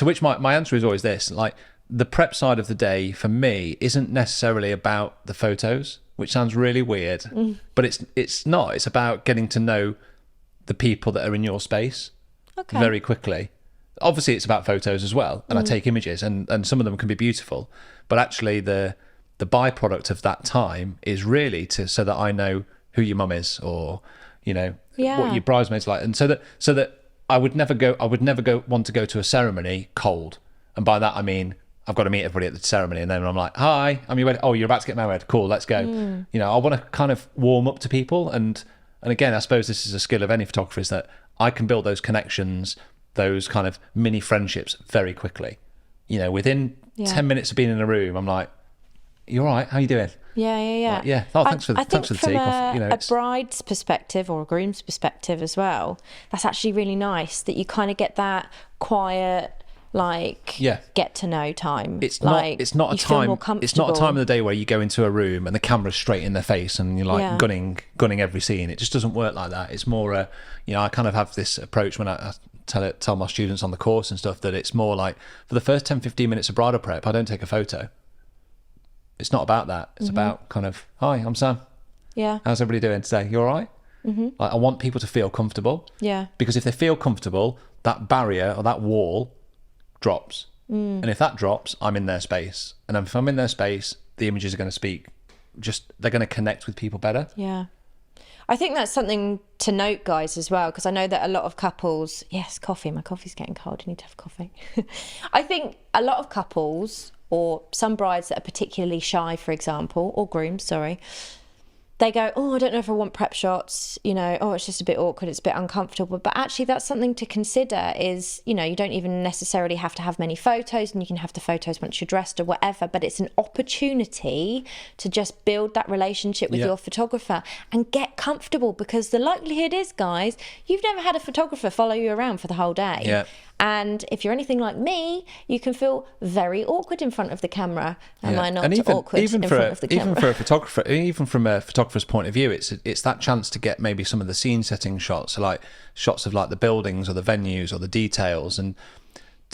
which my answer is always this: like, the prep side of the day for me isn't necessarily about the photos, which sounds really weird, but it's not. It's about getting to know the people that are in your space very quickly. Obviously, it's about photos as well, and I take images, and some of them can be beautiful. But actually, the byproduct of that time is really so that I know who your mum is, or what your bridesmaids like, and so that I would never want to go to a ceremony cold. And by that I mean I've got to meet everybody at the ceremony, and then I'm like, hi, I'm your wedding. Oh, you're about to get married. Cool, let's go. I want to kind of warm up to people, and again, I suppose this is a skill of any photographer, is that I can build those connections, those kind of mini friendships very quickly. Within 10 minutes of being in a room, I'm like, you all right? How you doing? Yeah. Oh, thanks for the tea. A bride's perspective or a groom's perspective as well, that's actually really nice that you kind of get that quiet, get to know time. It's not a time of the day where you go into a room and the camera's straight in their face and you're like gunning every scene. It just doesn't work like that. It's more I kind of have this approach when I tell my students on the course and stuff, that it's more like, for the first 10-15 minutes of bridal prep, I don't take a photo. It's not about that. It's about kind of, hi, I'm Sam. How's everybody doing today? You all right? Like, I want people to feel comfortable. Because if they feel comfortable, that barrier or that wall drops. And if that drops, I'm in their space. And if I'm in their space, the images are going to speak. They're going to connect with people better. I think that's something to note, guys, as well, because I know that a lot of couples... Yes, coffee. My coffee's getting cold. I need to have coffee. I think a lot of couples, or some brides that are particularly shy, for example, or grooms, sorry, they go, oh, I don't know if I want prep shots, you know, oh, it's just a bit awkward, it's a bit uncomfortable. But actually that's something to consider is, you know, you don't even necessarily have to have many photos, and you can have the photos once you're dressed or whatever, but it's an opportunity to just build that relationship with your photographer and get comfortable, because the likelihood is, guys, you've never had a photographer follow you around for the whole day. Yeah. And if you're anything like me, you can feel very awkward in front of the camera. Am I not awkward in front of the camera? Even for a photographer, even from a photographer's point of view, it's that chance to get maybe some of the scene setting shots, so like shots of like the buildings or the venues or the details. And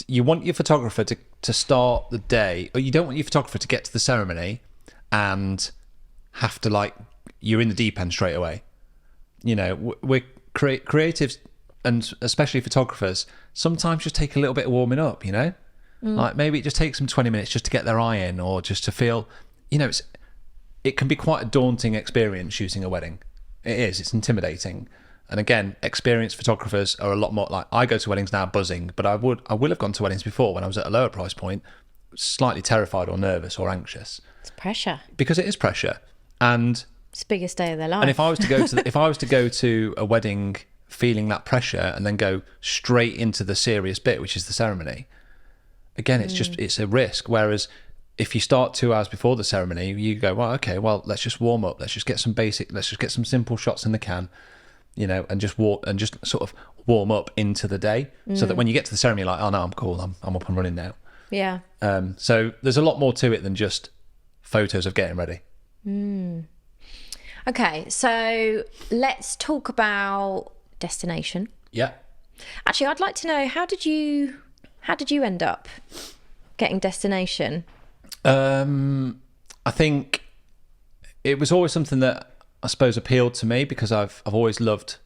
you want your photographer to start the day, or you don't want your photographer to get to the ceremony and have to, like, you're in the deep end straight away. You know, we're creatives, and especially photographers, sometimes just take a little bit of warming up, you know? Like maybe it just takes them 20 minutes just to get their eye in, or just to feel, you know, it can be quite a daunting experience shooting a wedding. It's intimidating. And again, experienced photographers are a lot more, like, I go to weddings now buzzing, but I will have gone to weddings before when I was at a lower price point, slightly terrified or nervous or anxious. It's pressure. Because it is pressure. And it's the biggest day of their life. And if I was to go to a wedding feeling that pressure and then go straight into the serious bit, which is the ceremony, again, it's a risk. Whereas if you start 2 hours before the ceremony, you go, well, okay, well, let's just warm up, let's just get some simple shots in the can, you know, and just sort of warm up into the day, so that when you get to the ceremony, you're like, oh no, I'm cool, I'm up and running now. Yeah. So there's a lot more to it than just photos of getting ready. Okay, so let's talk about destination. Yeah. Actually, I'd like to know, how did you end up getting destination? I think it was always something that I suppose appealed to me, because I've loved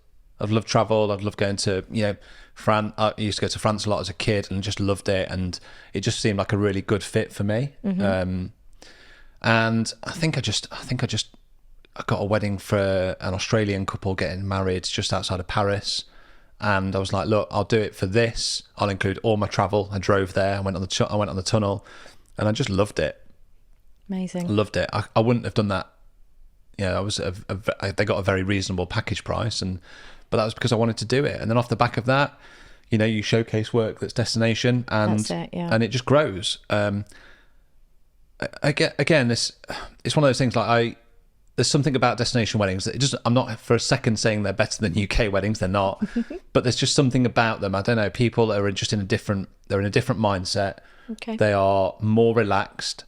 travel. I've loved going to, you know, France. I used to go to France a lot as a kid and just loved it, and it just seemed like a really good fit for me. And I think I got a wedding for an Australian couple getting married just outside of Paris. And I was like, look, I'll do it for this. I'll include all my travel. I drove there. I went on the tunnel, and I just loved it. Amazing. Loved it. I wouldn't have done that. Yeah, they got a very reasonable package price, but that was because I wanted to do it. And then off the back of that, you know, you showcase work that's destination, and that's it, yeah. And it just grows. Again, it's one of those things, like there's something about destination weddings that I'm not for a second saying they're better than UK weddings. They're not, but there's just something about them. I don't know. People are just they're in a different mindset. Okay. They are more relaxed.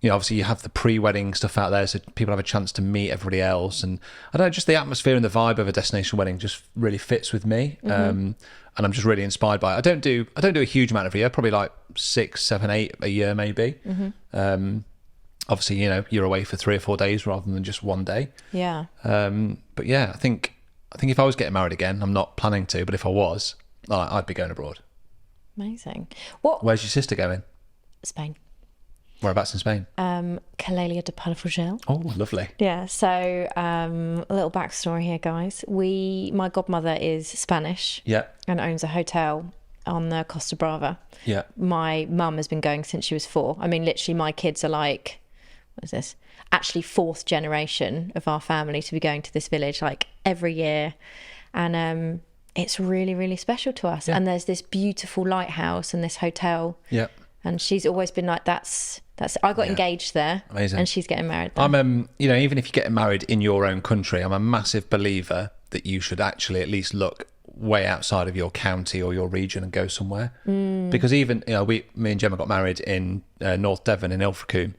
You know, obviously you have the pre-wedding stuff out there, so people have a chance to meet everybody else. And I don't know, just the atmosphere and the vibe of a destination wedding just really fits with me. And I'm just really inspired by it. I don't do a huge amount of a year, probably like 6, 7, 8 a year maybe. Obviously, you know, you're away for 3 or 4 days rather than just one day. Yeah. But yeah, I think if I was getting married again, I'm not planning to, but if I was, I'd be going abroad. Amazing. Where's your sister going? Spain. Whereabouts in Spain? Calella de Palafrugell. Oh, lovely. Yeah, so a little backstory here, guys. My godmother is Spanish. Yeah. And owns a hotel on the Costa Brava. Yeah. My mum has been going since she was 4. I mean, literally, my kids are like, what is this? Actually, 4th generation of our family to be going to this village like every year. And it's really, really special to us. Yeah. And there's this beautiful lighthouse and this hotel. Yeah. And she's always been like, I got engaged there. Amazing. And she's getting married there. I'm, you know, even if you're getting married in your own country, I'm a massive believer that you should actually at least look way outside of your county or your region and go somewhere. Because even, you know, me and Gemma got married in North Devon in Ilfracombe.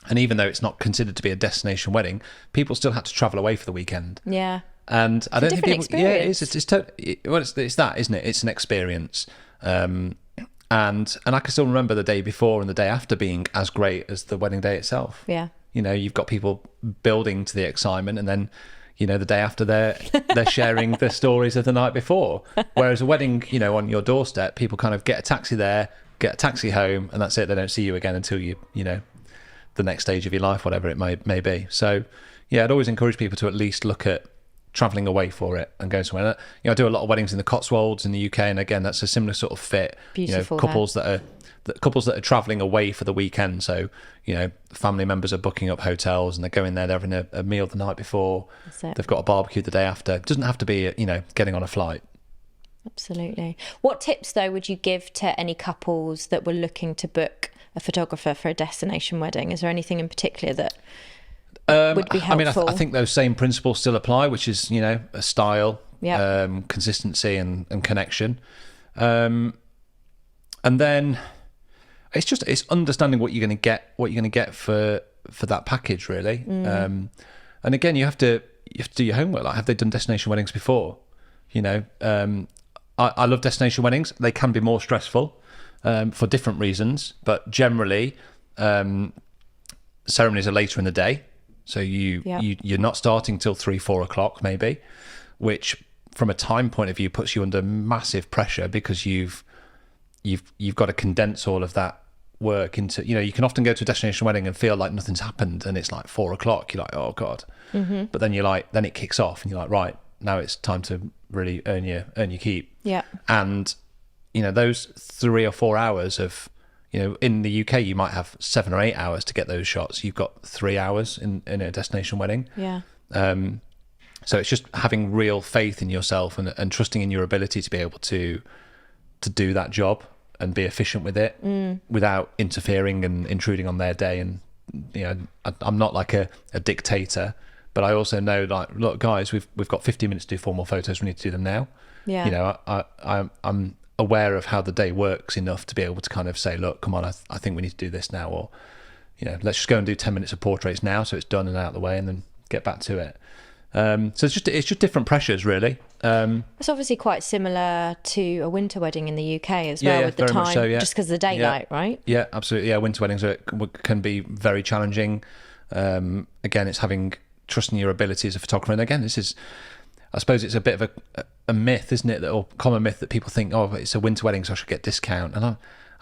And even though it's not considered to be a destination wedding, people still had to travel away for the weekend. Yeah. And I don't think people, experience. Yeah, it's that, isn't it? It's an experience. And I can still remember the day before and the day after being as great as the wedding day itself. Yeah. You know, you've got people building to the excitement, and then, you know, the day after they're sharing the stories of the night before. Whereas a wedding, you know, on your doorstep, people kind of get a taxi there, get a taxi home, and that's it. They don't see you again until you know, the next stage of your life, whatever it may be. So, yeah, I'd always encourage people to at least look at traveling away for it and going somewhere. I do a lot of weddings in the Cotswolds in the UK, and again, that's a similar sort of fit. Beautiful. Couples that are traveling away for the weekend. So, family members are booking up hotels and they're going there, they're having a meal the night before. They've got a barbecue the day after. It doesn't have to be, getting on a flight. Absolutely. What tips, though, would you give to any couples that were looking to book a photographer for a destination wedding? Is there anything in particular that would be helpful? I think those same principles still apply, which is, a style, consistency and connection. And then it's understanding what you're going to get for that package, really. And again, you have to do your homework. Like, have they done destination weddings before? I love destination weddings. They can be more stressful for different reasons, but generally ceremonies are later in the day. So you're not starting till 3-4 o'clock maybe, which from a time point of view puts you under massive pressure, because you've got to condense all of that work into, you can often go to a destination wedding and feel like nothing's happened, and it's like 4 o'clock. You're like, oh God. Mm-hmm. But then then it kicks off and you're like, right, now it's time to really earn your keep. Yeah. And, those 3 or 4 hours of, in the UK, you might have 7 or 8 hours to get those shots. You've got 3 hours in a destination wedding. Yeah. So it's just having real faith in yourself and trusting in your ability to be able to do that job and be efficient with it without interfering and intruding on their day. And, I'm not like a dictator, but I also know, like, look, guys, we've got 15 minutes to do formal photos. We need to do them now. Yeah. I'm aware of how the day works enough to be able to kind of say, look, come on, I think we need to do this now, or let's just go and do 10 minutes of portraits now, so it's done and out of the way, and then get back to it. So it's just different pressures, really. It's obviously quite similar to a winter wedding in the UK as well, with the time, so, just because of the daylight, right? Yeah, absolutely. Yeah, winter weddings can be very challenging. Again, it's trusting your ability as a photographer. And again, I suppose it's a bit of a myth, isn't it? Or common myth that people think, oh, it's a winter wedding, so I should get discount. And I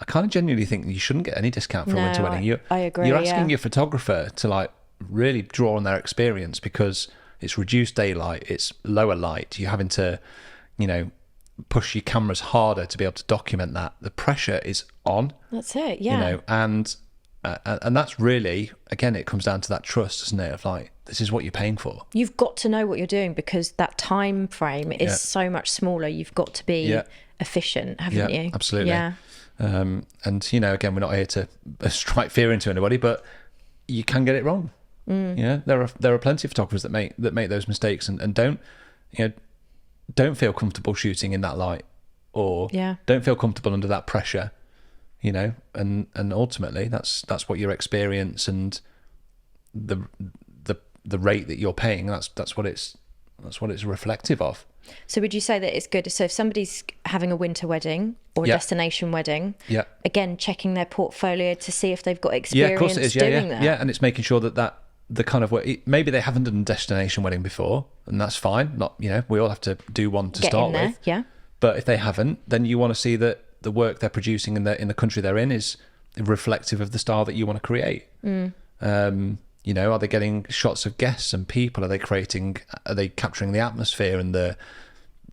kind of genuinely think you shouldn't get any discount for a winter wedding. I agree. You're asking your photographer to, like, really draw on their experience, because it's reduced daylight, it's lower light. You're having to, push your cameras harder to be able to document that. The pressure is on. That's it. Yeah. And that's really, again, it comes down to that trust, doesn't it? Of like, this is what you're paying for. You've got to know what you're doing, because that time frame is so much smaller. You've got to be efficient, haven't you? Absolutely. Yeah. And again, we're not here to strike fear into anybody, but you can get it wrong. There are plenty of photographers that make those mistakes and don't feel comfortable shooting in that light, or don't feel comfortable under that pressure. And ultimately that's what your experience and the rate that you're paying, that's what it's reflective of. So would you say that it's good, so if somebody's having a winter wedding or a destination wedding, again, checking their portfolio to see if they've got experience of course it is. doing that? Yeah, and it's making sure that the kind of work, maybe they haven't done a destination wedding before, and that's fine. Not, we all have to do one to start with. Yeah. But if they haven't, then you want to see that the work they're producing in the country they're in is reflective of the style that you want to create. Are they getting shots of guests and people? Are they capturing the atmosphere and the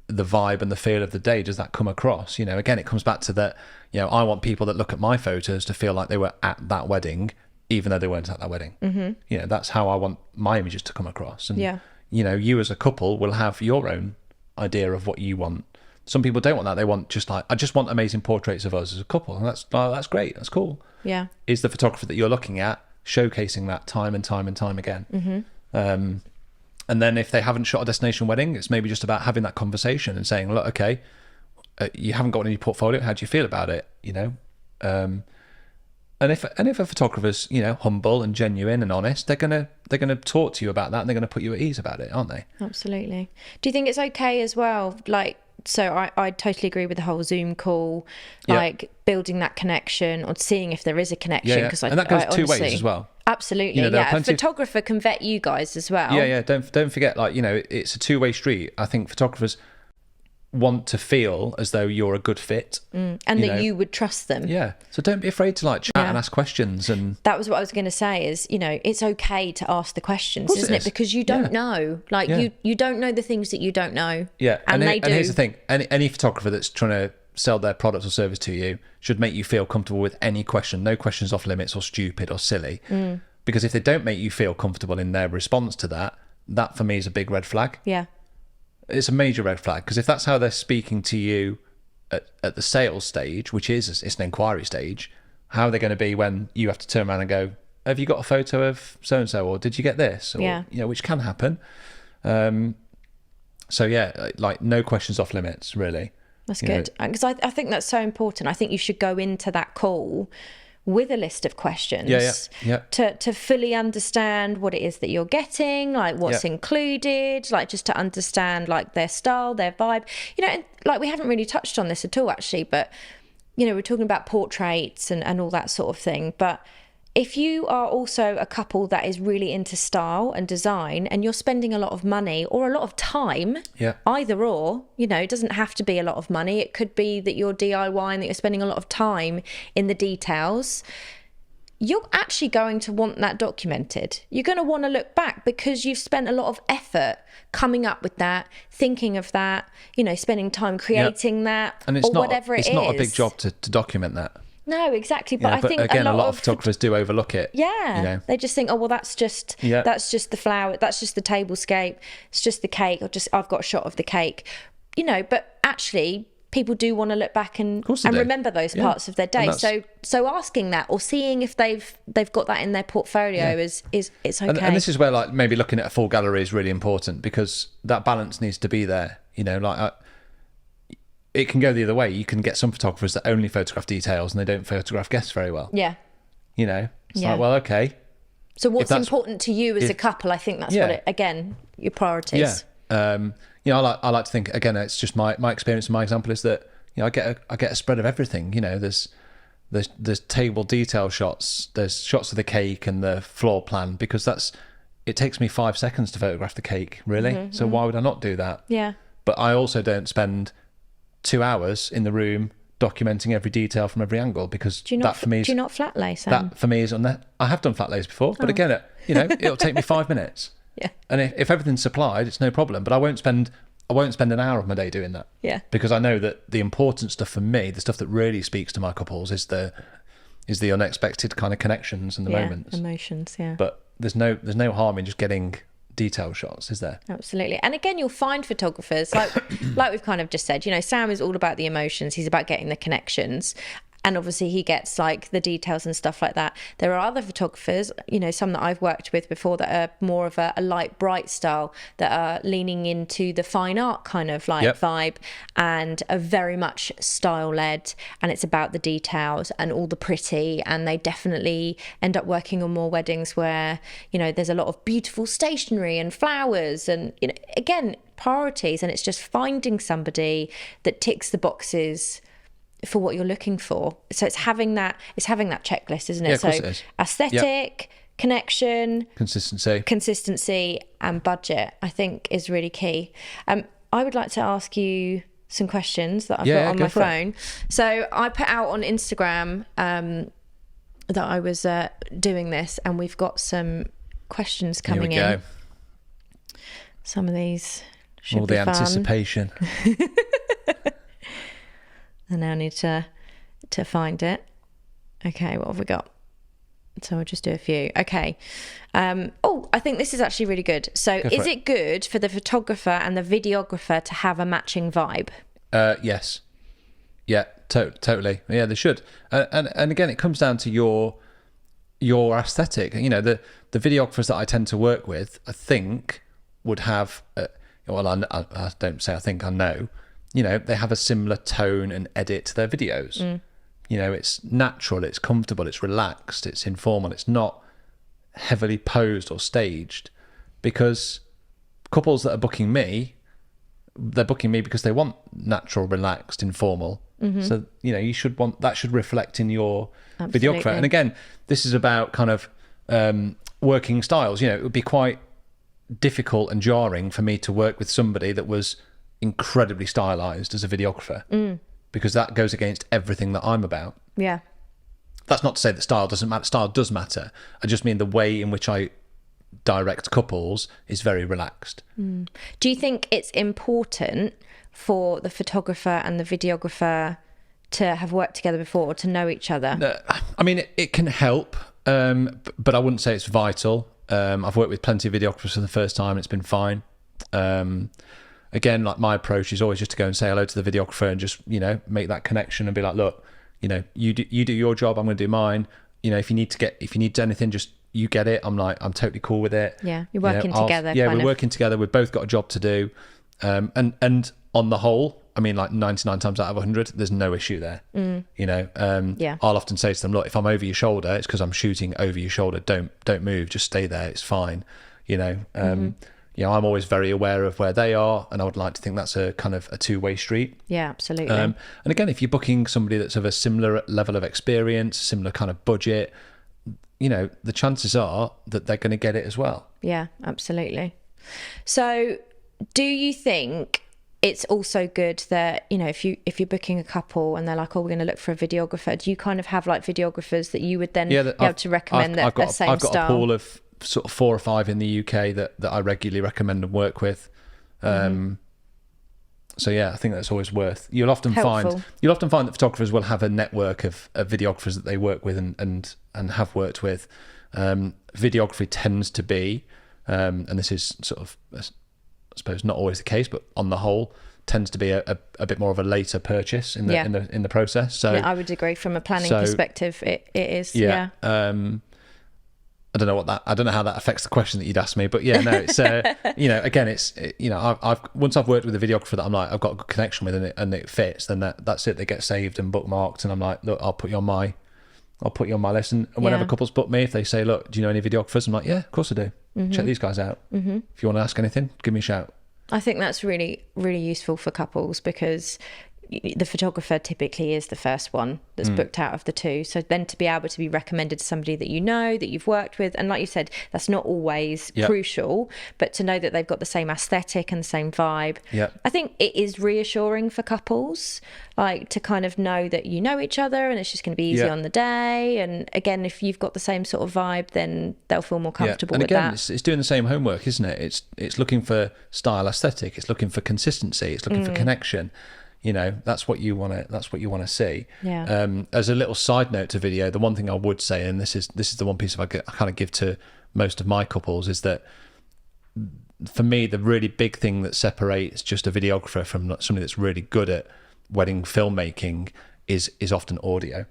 vibe and the feel of the day? Does that come across? Again, it comes back to that, I want people that look at my photos to feel like they were at that wedding, even though they weren't at that wedding. Mm-hmm. That's how I want my images to come across. And, you as a couple will have your own idea of what you want. Some people don't want that. They want I just want amazing portraits of us as a couple. And that's great. That's cool. Yeah. Is the photographer that you're looking at showcasing that time and time and time again? Mm-hmm. And then if they haven't shot a destination wedding, it's maybe just about having that conversation and saying, look, okay, you haven't got any portfolio. How do you feel about it? And if a photographer's, humble and genuine and honest, they're gonna talk to you about that, and they're gonna put you at ease about it, aren't they? Absolutely. Do you think it's okay as well? So I totally agree with the whole Zoom call, building that connection or seeing if there is a connection. Because and that goes two ways as well. Absolutely, a photographer can vet you guys as well. Yeah. Don't forget, it's a two-way street. I think photographers want to feel as though you're a good fit, and that you would trust them. Yeah. So don't be afraid to chat and ask questions. And that was what I was going to say is, it's okay to ask the questions, isn't it? Because you don't know. Like, you don't know the things that you don't know. Yeah. And here's the thing. Any photographer that's trying to sell their product or service to you should make you feel comfortable with any question. No questions off limits or stupid or silly. Because if they don't make you feel comfortable in their response to that, that for me is a big red flag. Yeah. It's a major red flag, because if that's how they're speaking to you at the sales stage, which is it's an inquiry stage, how are they going to be when you have to turn around and go, have you got a photo of so-and-so, or did you get this? Or, which can happen. So yeah, like no questions off limits, really. That's good. Because I think that's so important. I think you should go into that call with a list of questions to fully understand what it is that you're getting, like what's included, like just to understand like their style, their vibe. And like we haven't really touched on this at all actually, but we're talking about portraits and all that sort of thing. But if you are also a couple that is really into style and design, and you're spending a lot of money or a lot of time, either or, it doesn't have to be a lot of money. It could be that you're DIY and that you're spending a lot of time in the details. You're actually going to want that documented. You're going to want to look back because you've spent a lot of effort coming up with that, thinking of that, spending time creating that, and it's not a big job to document that. No, exactly. But I think again, a lot of photographers do overlook it. Yeah, they just think, oh well, that's just the flower, that's just the tablescape, it's just the cake, or just I've got a shot of the cake, But actually, people do want to look back and remember those parts of their day. So asking that or seeing if they've got that in their portfolio is it's okay. And this is where like maybe looking at a full gallery is really important, because that balance needs to be there. It can go the other way. You can get some photographers that only photograph details and they don't photograph guests very well. Yeah. It's like, well, okay. So what's important to you as a couple? I think that's what your priorities. Yeah. I like to think, again, it's just my experience and my example is that, I get a spread of everything. There's table detail shots, there's shots of the cake and the floor plan, because it takes me 5 seconds to photograph the cake, really. So why would I not do that? Yeah. But I also don't spend 2 hours in the room documenting every detail from every angle, because that for me is... Do you not flat lay, Sam? That for me is I have done flat lays before, but again, it'll take me 5 minutes. Yeah. And if everything's supplied, it's no problem. But I won't spend an hour of my day doing that. Yeah. Because I know that the important stuff for me, the stuff that really speaks to my couples, is the unexpected kind of connections and the moments. Emotions, yeah. But there's no harm in just getting detail shots, is there? Absolutely. And again, you'll find photographers like we've kind of just said, Sam is all about the emotions. He's about getting the connections. And obviously he gets like the details and stuff like that. There are other photographers, some that I've worked with before that are more of a light, bright style, that are leaning into the fine art kind of vibe, and are very much style led, and it's about the details and all the pretty. And they definitely end up working on more weddings where, there's a lot of beautiful stationery and flowers and, again, priorities. And it's just finding somebody that ticks the boxes for what you're looking for. So it's having that checklist, isn't it? Yeah, of course it is. Aesthetic, connection, consistency and budget, I think, is really key. I would like to ask you some questions that I've got on my phone. So I put out on Instagram that I was doing this, and we've got some questions coming in. Here we go. Some of these should be fun. All the anticipation. I now need to find it. Okay, what have we got? So I'll just do a few. Okay. I think this is actually really good. So is it good for the photographer and the videographer to have a matching vibe? Yes. Yeah, totally. Yeah, they should. And again, it comes down to your aesthetic. The videographers that I tend to work with, I think, would have... I don't say I think, I know. They have a similar tone and edit to their videos. It's natural, it's comfortable, it's relaxed, it's informal, it's not heavily posed or staged. Because couples that are booking me, they're booking me because they want natural, relaxed, informal. So, you should want that should reflect in your videographer. And again, this is about kind of working styles. It would be quite difficult and jarring for me to work with somebody that was incredibly stylized as a videographer, because that goes against everything that I'm about. Yeah. That's not to say that style doesn't matter. Style does matter. I just mean the way in which I direct couples is very relaxed. Do you think it's important for the photographer and the videographer to have worked together before or to know each other? I mean, it can help, but I wouldn't say it's vital. I've worked with plenty of videographers for the first time and it's been fine. Again, like my approach is always just to go and say hello to the videographer and just, you know, make that connection and be like, look, you know, you do your job, I'm going to do mine. You know, if you need anything, just you get it. I'm totally cool with it. Yeah, you're working together. Yeah, we're working together. We've both got a job to do. And on the whole, I mean, like 99 times out of 100, there's no issue there. You know, I'll often say to them, look, if I'm over your shoulder, it's because I'm shooting over your shoulder. Don't move. Just stay there. It's fine. You know, you know, I'm always very aware of where they are, and I would like to think that's a kind of a two-way street. Yeah, absolutely. And again, if you're booking somebody that's of a similar level of experience, similar kind of budget, you know, the chances are that they're going to get it as well. Yeah, absolutely. So do you think it's also good that, you know, if you're booking a couple and they're like, oh, we're going to look for a videographer, do you kind of have like videographers that you would then be able to recommend that the same I've got style? a pool of sort of 4 or 5 in the UK that I regularly recommend and work with. So yeah, I think that's always worth. You'll often find that photographers will have a network of videographers that they work with and have worked with. Videography tends to be, and this is sort of, I suppose, not always the case, but on the whole, tends to be a bit more of a later purchase in the process. So yeah, I would agree from a planning perspective. It is. Yeah. I don't know how that affects the question that you'd asked me, but yeah, no, it's you know, again, it's you know, I've once I've worked with a videographer that I'm like, I've got a good connection with and it fits, then that's it. They get saved and bookmarked, and I'm like, look, I'll put you on my list. And whenever couples book me, if they say, look, do you know any videographers? I'm like, yeah, of course I do. Check these guys out. If you want to ask anything, give me a shout. I think that's really, really useful for couples because the photographer typically is the first one that's booked out of the two. So then to be able to be recommended to somebody that you know, that you've worked with, and like you said, that's not always crucial, but to know that they've got the same aesthetic and the same vibe. I think it is reassuring for couples, like to kind of know that you know each other and it's just going to be easy on the day. And again, if you've got the same sort of vibe, then they'll feel more comfortable with that. And again, it's doing the same homework, isn't it? It's looking for style, aesthetic. It's looking for consistency. It's looking for connection. You know, that's what you want to see. As a little side note to video, the one thing I would say, and this is the one piece I kind of give to most of my couples, is that for me, the really big thing that separates just a videographer from somebody that's really good at wedding filmmaking is often audio.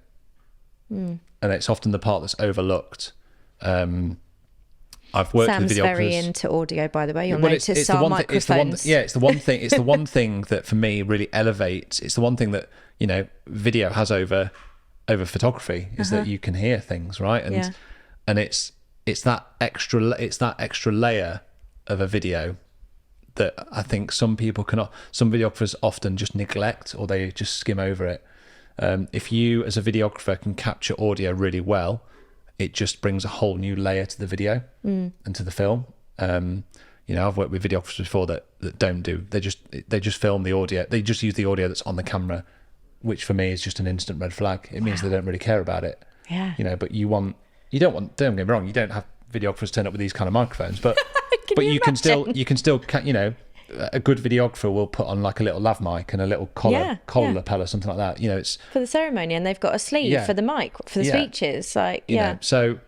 And it's often the part that's overlooked. I've worked Sam's with videographers. very into audio, by the way. You'll notice our microphones. It's the one thing. It's the one thing that for me really elevates. It's the one thing that, you know, video has over photography is that you can hear things, right? And it's that extra layer of a video that I think some videographers often just neglect or they just skim over it. If you as a videographer can capture audio really well, it just brings a whole new layer to the video and to the film. You know, I've worked with videographers before that don't do. They just film the audio. They just use the audio that's on the camera, which for me is just an instant red flag. It means they don't really care about it. Yeah. You know, but don't get me wrong. You don't have videographers turn up with these kind of microphones, but you can still, you know, a good videographer will put on like a little lav mic and a little collar lapel or something like that. You know, it's for the ceremony, and they've got a sleeve for the mic for the speeches. Like, you know, so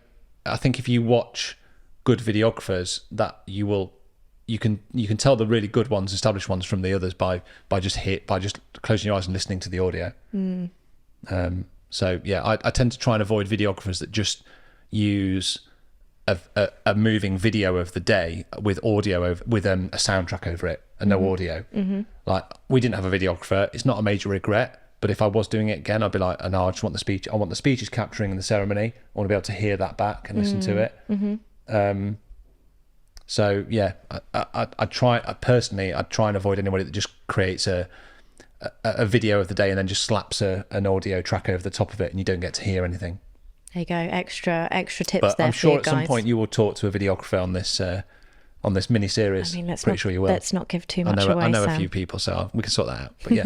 I think if you watch good videographers, that you can tell the really good ones, established ones, from the others by just closing your eyes and listening to the audio. So yeah, I tend to try and avoid videographers that just use a moving video of the day with audio with a soundtrack over it and no audio. Like, we didn't have a videographer. It's not a major regret, but if I was doing it again, I'd be like, no, I just want the speech. I want the speeches capturing in the ceremony. I want to be able to hear that back and listen to it. So yeah, I try and avoid anybody that just creates a video of the day and then just slaps an audio track over the top of it and you don't get to hear anything. There you go, extra tips but there. I'm sure for you at some point you will talk to a videographer on this mini series. I mean, sure you will. Let's not give too much away. I know Sam. a few people, so we can sort that out. But yeah.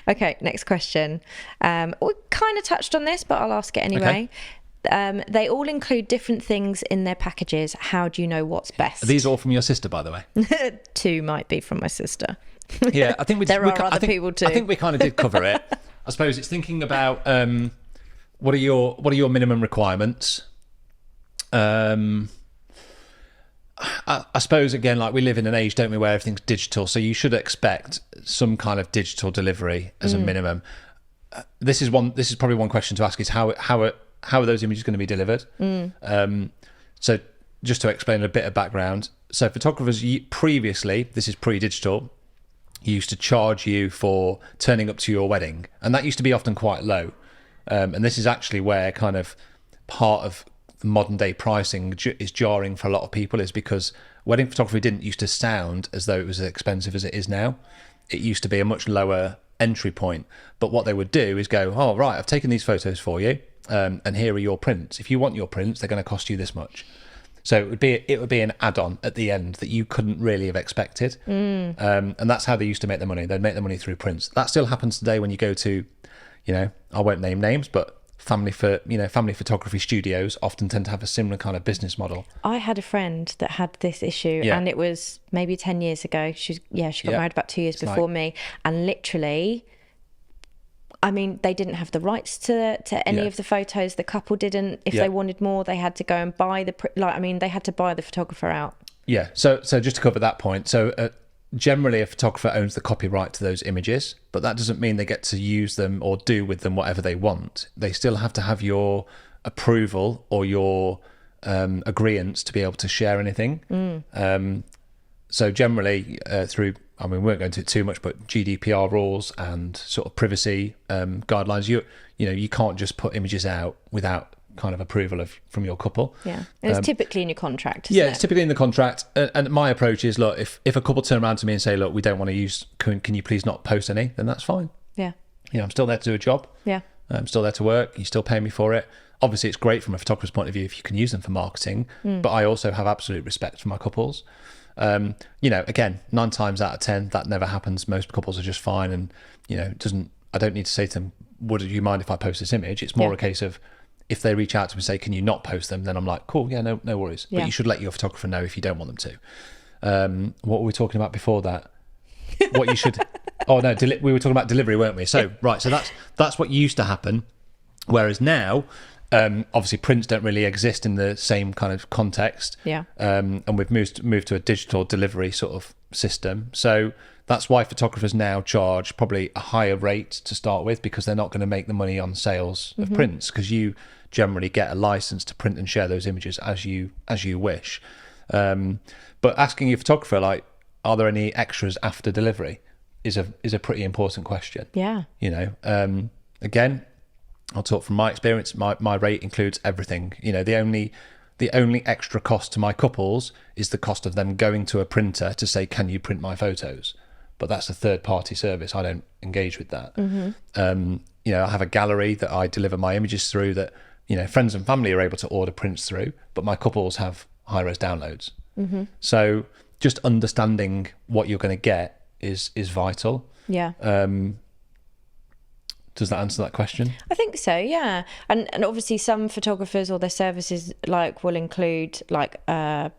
Okay, next question. We kind kind of touched on this, but I'll ask it anyway. Okay. They all include different things in their packages. How do you know what's best? Are these all from your sister, by the way? 2 might be from my sister. Yeah, I think there are other people too. I think we kind of did cover it. I suppose it's thinking about what are your minimum requirements. I suppose, again, like we live in an age, don't we, where everything's digital, so you should expect some kind of digital delivery as a minimum. This is probably one question to ask, is how are those images going to be delivered? So just to explain a bit of background, so photographers previously, this is pre-digital, used to charge you for turning up to your wedding, and that used to be often quite low, and this is actually where kind of part of the modern day pricing is jarring for a lot of people, is because wedding photography didn't used to sound as though it was as expensive as it is now. It used to be a much lower entry point, but what they would do is go, oh right, I've taken these photos for you, and here are your prints. If you want your prints, they're going to cost you this much. So it would be an add-on at the end that you couldn't really have expected, and that's how they used to make their money. They'd make their money through prints. That still happens today when you go to, I won't name names, but family photography studios often tend to have a similar kind of business model. I had a friend that had this issue, and it was maybe 10 years ago. She got married about 2 years before me, and literally, I mean, they didn't have the rights to any of the photos. The couple didn't. If they wanted more, they had to go and buy they had to buy the photographer out. Yeah. So just to cover that point, so generally a photographer owns the copyright to those images, but that doesn't mean they get to use them or do with them whatever they want. They still have to have your approval or your agreeance to be able to share anything. So generally through, I mean, we won't go into it too much, but GDPR rules and sort of privacy guidelines, you can't just put images out without kind of approval from your couple. Yeah, and it's typically in your contract, isn't it? It's typically in the contract. And my approach is, look, if a couple turn around to me and say, look, we don't want to use, can you please not post any, then that's fine. Yeah. I'm still there to do a job. Yeah. I'm still there to work. You still pay me for it. Obviously, it's great from a photographer's point of view if you can use them for marketing, but I also have absolute respect for my couples. Again, 9 times out of 10, that never happens. Most couples are just fine, and I don't need to say to them, would you mind if I post this image? It's more a case of, if they reach out to me and say, can you not post them? Then I'm like, cool, no worries. Yeah. But you should let your photographer know if you don't want them to. What were we talking about before that? What you should... Oh, no, we were talking about delivery, weren't we? So, right, so that's what used to happen. Whereas now, obviously prints don't really exist in the same kind of context. Yeah. And we've moved to a digital delivery sort of system. So that's why photographers now charge probably a higher rate to start with, because they're not going to make the money on sales of prints, because you generally get a license to print and share those images as you wish. But asking your photographer, like, are there any extras after delivery, is a pretty important question. Yeah. Again, I'll talk from my experience. My rate includes everything. The only extra cost to my couples is the cost of them going to a printer to say, can you print my photos? But that's a third-party service. I don't engage with that. I have a gallery that I deliver my images through that, friends and family are able to order prints through, but my couples have high-res downloads. So just understanding what you're going to get is vital. Yeah. Does that answer that question? I think so, yeah. And obviously some photographers or their services will include I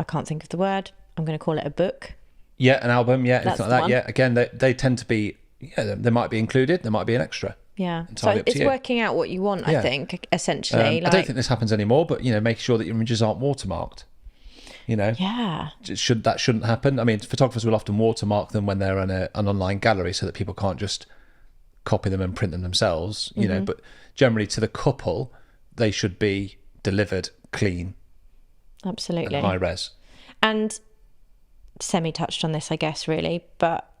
can't think of the word. I'm going to call it a book. Yeah, an album, anything like that. One. Yeah, again, they tend to be, they might be included, there might be an extra. Yeah, so it's working out what you want, I think, essentially. I don't think this happens anymore, but, make sure that your images aren't watermarked. Yeah. That shouldn't happen. I mean, photographers will often watermark them when they're on an online gallery so that people can't just copy them and print them themselves, but generally to the couple, they should be delivered clean. Absolutely. And high res. And Semi touched on this, I guess, really, but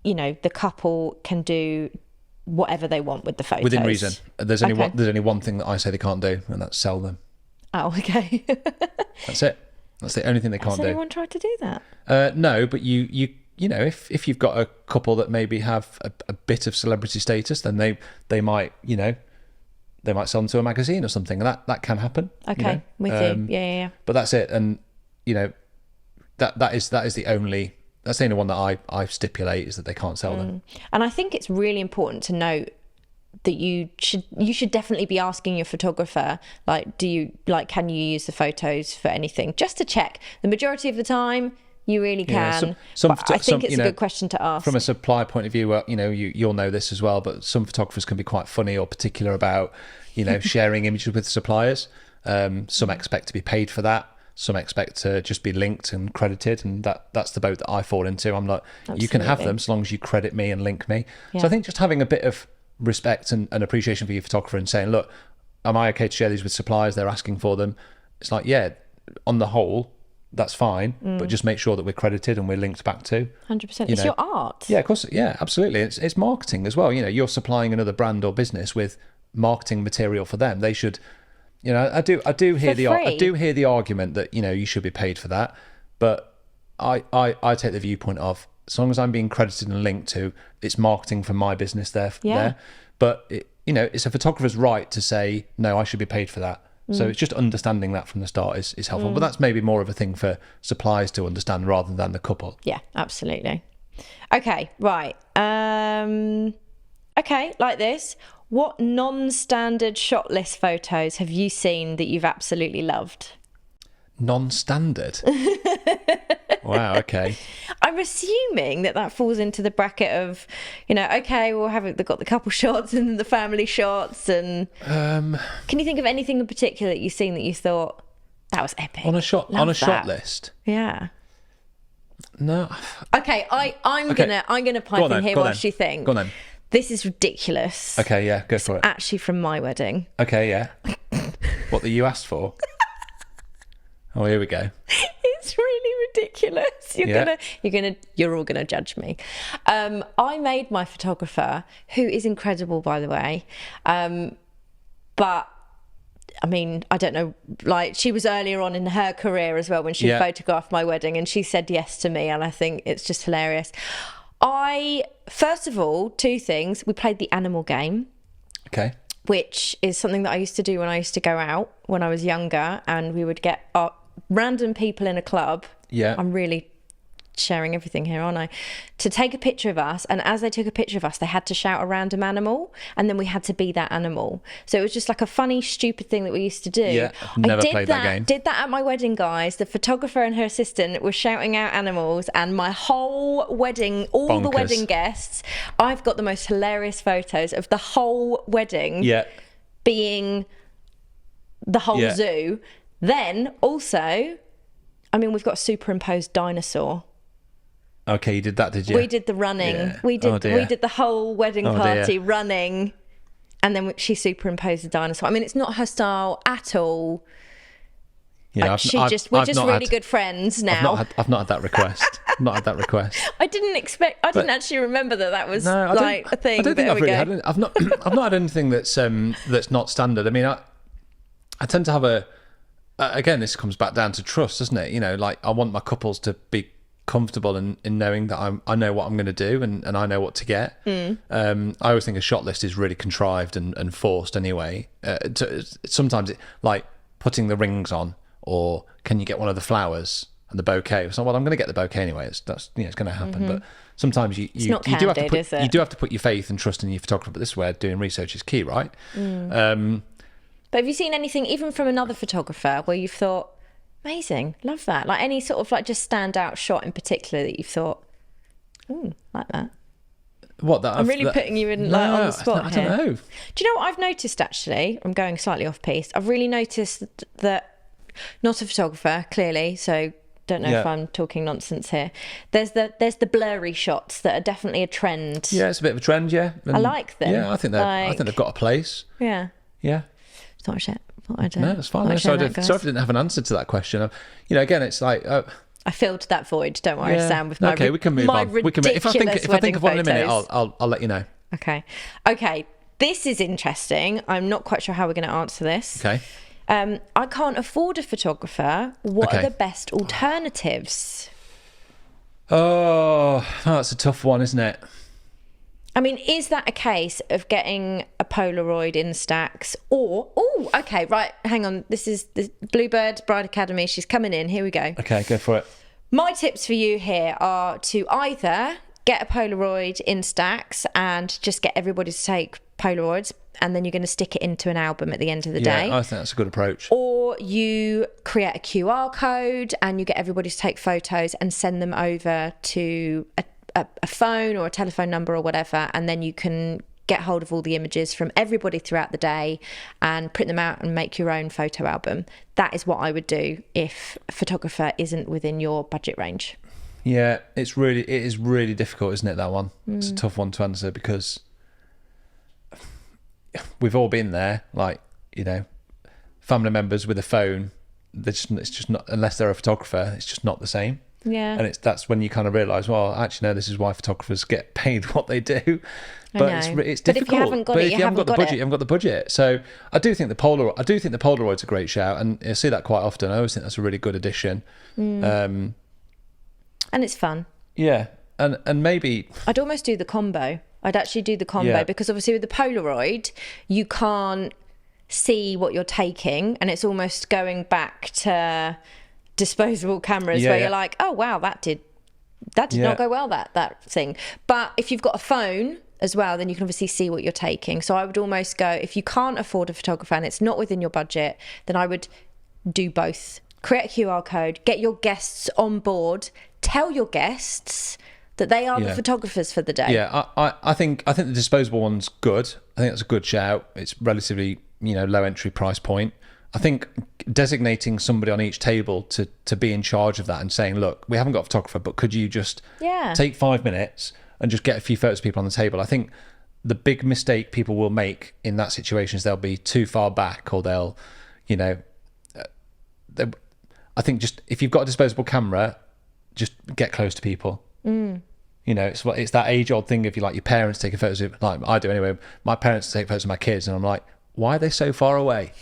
the couple can do whatever they want with the photos within reason. There's only one thing that I say they can't do, and that's sell them. Oh, okay. That's it. That's the only thing they can't do. Has anyone tried to do that? No, but if you've got a couple that maybe have a bit of celebrity status, then they might they might sell them to a magazine or something, and that can happen. Okay, with you. Yeah. But that's it, and that is the only one that I stipulate, is that they can't sell them. And I think it's really important to note that you should definitely be asking your photographer, like, can you use the photos for anything, just to check. The majority of the time you really can. I think it's a good question to ask. From a supply point of view, you'll know this as well, but some photographers can be quite funny or particular about, sharing images with suppliers. Some expect to be paid for that. Some expect to just be linked and credited, and that's the boat that I fall into. I'm like, absolutely. You can have them so long as you credit me and link me. Yeah. So I think just having a bit of respect and appreciation for your photographer and saying, look, am I okay to share these with suppliers? They're asking for them. It's like, yeah, on the whole, that's fine, but just make sure that we're credited and we're linked back to. 100%. It's your art. Yeah, of course. Yeah, absolutely. It's marketing as well. You're supplying another brand or business with marketing material for them. They should, I do hear the argument that, you should be paid for that. But I take the viewpoint of, as long as I'm being credited and linked to, it's marketing for my business there. But it's a photographer's right to say, no, I should be paid for that. So it's just understanding that from the start is helpful. But that's maybe more of a thing for suppliers to understand rather than the couple. Yeah, absolutely. Okay, right. Okay, like this. What non-standard shot list photos have you seen that you've absolutely loved? Non-standard? Wow, okay. I'm assuming that falls into the bracket of, okay, they've got the couple shots and the family shots, and can you think of anything in particular that you've seen that you thought that was epic on a shot list? Yeah. No. Okay, I'm gonna pipe in here while she thinks. Go on then. This is ridiculous. Okay, yeah, go for it. Actually, from my wedding. Okay, yeah. What that you asked for? Oh, here we go. It's really ridiculous. You're all gonna judge me. I made my photographer, who is incredible, by the way. But I mean, I don't know, like, she was earlier on in her career as well when she photographed my wedding, and she said yes to me, and I think it's just hilarious. First of all, two things. We played the animal game. Okay. Which is something that I used to do when I used to go out when I was younger, and we would get random people in a club. Yeah. I'm really sharing everything here, aren't I? To take a picture of us, and as they took a picture of us, they had to shout a random animal, and then we had to be that animal. So it was just like a funny, stupid thing that we used to do. Yeah, I've never played that game. Did that at my wedding, guys. The photographer and her assistant were shouting out animals, and my whole wedding, all the wedding guests, I've got the most hilarious photos of the whole wedding being the whole zoo. Then also, I mean, we've got a superimposed dinosaur. Okay, you did that, did you? We did the running. Yeah. We did the whole wedding party running, and then she superimposed the dinosaur. I mean, it's not her style at all. Yeah, we're just really good friends now. I've not had that request. Not had that request. I didn't actually remember that was a thing. I don't think I've not had anything that's not standard. I mean, I tend to have again, this comes back down to trust, doesn't it? Like, I want my couples to be comfortable in knowing that I know what I'm going to do and I know what to get. I always think a shot list is really contrived and forced anyway. Sometimes like putting the rings on, or can you get one of the flowers and the bouquet? So, well, I'm going to get the bouquet anyway. It's going to happen. But sometimes you do have to put your faith and trust in your photographer. But this is where doing research is key, right? But have you seen anything, even from another photographer, where you've thought, amazing, love that? Like any sort of like just standout shot in particular that you've thought, like that? What that? I'm really putting you in on the spot here. I don't know. Do you know what I've noticed actually? I'm going slightly off piece. I've really noticed that, not a photographer, clearly, so don't know if I'm talking nonsense here. There's the blurry shots that are definitely a trend. Yeah, it's a bit of a trend, yeah. And I like them. Yeah, I think they've got a place. Yeah. Yeah. It's not shit. No, it's fine. Sorry if I didn't have an answer to that question. Again, it's like I filled that void. Don't worry, Sam. With my we can move on. We can. If I think of one in a minute, I'll let you know. Okay. This is interesting. I'm not quite sure how we're going to answer this. Okay. I can't afford a photographer. What are the best alternatives? Oh, that's a tough one, isn't it? I mean, is that a case of getting a Polaroid in stacks, or hang on, this is the Bluebird Bride Academy, she's coming in, here we go. Okay, go for it. My tips for you here are to either get a Polaroid in stacks and just get everybody to take Polaroids, and then you're going to stick it into an album at the end of the day. I think that's a good approach. Or you create a QR code and you get everybody to take photos and send them over to a phone or a telephone number or whatever, and then you can get hold of all the images from everybody throughout the day and print them out and make your own photo album. That is what I would do if a photographer isn't within your budget range. Yeah, it is really difficult, isn't it, that one? It's a tough one to answer because we've all been there, like, you know, family members with a phone, it's just not, unless they're a photographer, it's just not the same. Yeah. And that's when you kind of realise, well, actually, no, this is why photographers get paid what they do. But it's difficult. But if you haven't got it, you haven't got the budget. So I do think the Polaroid's a great shout, and I see that quite often. I always think that's a really good addition. And it's fun. Yeah. And maybe I'd almost do the combo. I'd actually do the combo because obviously with the Polaroid, you can't see what you're taking, and it's almost going back to disposable cameras where you're like, oh wow, that did not go well, that thing. But if you've got a phone as well, then you can obviously see what you're taking. So I would almost go, if you can't afford a photographer and it's not within your budget, then I would do both. Create a QR code, get your guests on board, tell your guests that they are the photographers for the day. Yeah, I think the disposable one's good. I think that's a good shout. It's relatively, low entry price point. I think designating somebody on each table to be in charge of that and saying, look, we haven't got a photographer, but could you just take 5 minutes and just get a few photos of people on the table? I think the big mistake people will make in that situation is they'll be too far back, or they'll, I think just if you've got a disposable camera, just get close to people. It's that age-old thing of your parents taking photos of, like I do anyway. My parents take photos of my kids, and I'm like, why are they so far away?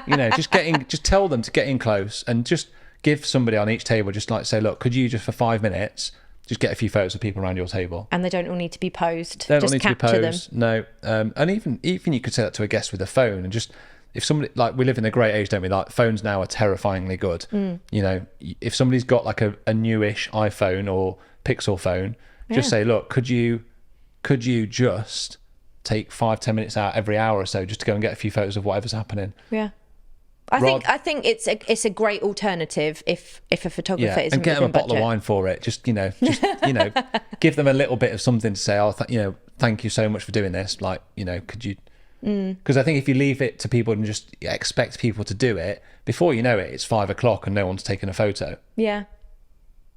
Just tell them to get in close, and just give somebody on each table, just like say, look, could you just for 5 minutes just get a few photos of people around your table? And they don't all need to be posed. They don't just need to be posed. Them. No. And even you could say that to a guest with a phone, and just, if somebody, like, we live in a great age, don't we? Like, phones now are terrifyingly good. If somebody's got like a newish iPhone or Pixel phone, just say, look, could you just take 5-10 minutes out every hour or so just to go and get a few photos of whatever's happening? I think it's a great alternative if a photographer isn't, and get them a bottle of wine for it. Just give them a little bit of something to say, thank you so much for doing this, like, could you, because I think if you leave it to people and just expect people to do it, before you know it, it's 5 o'clock and no one's taken a photo.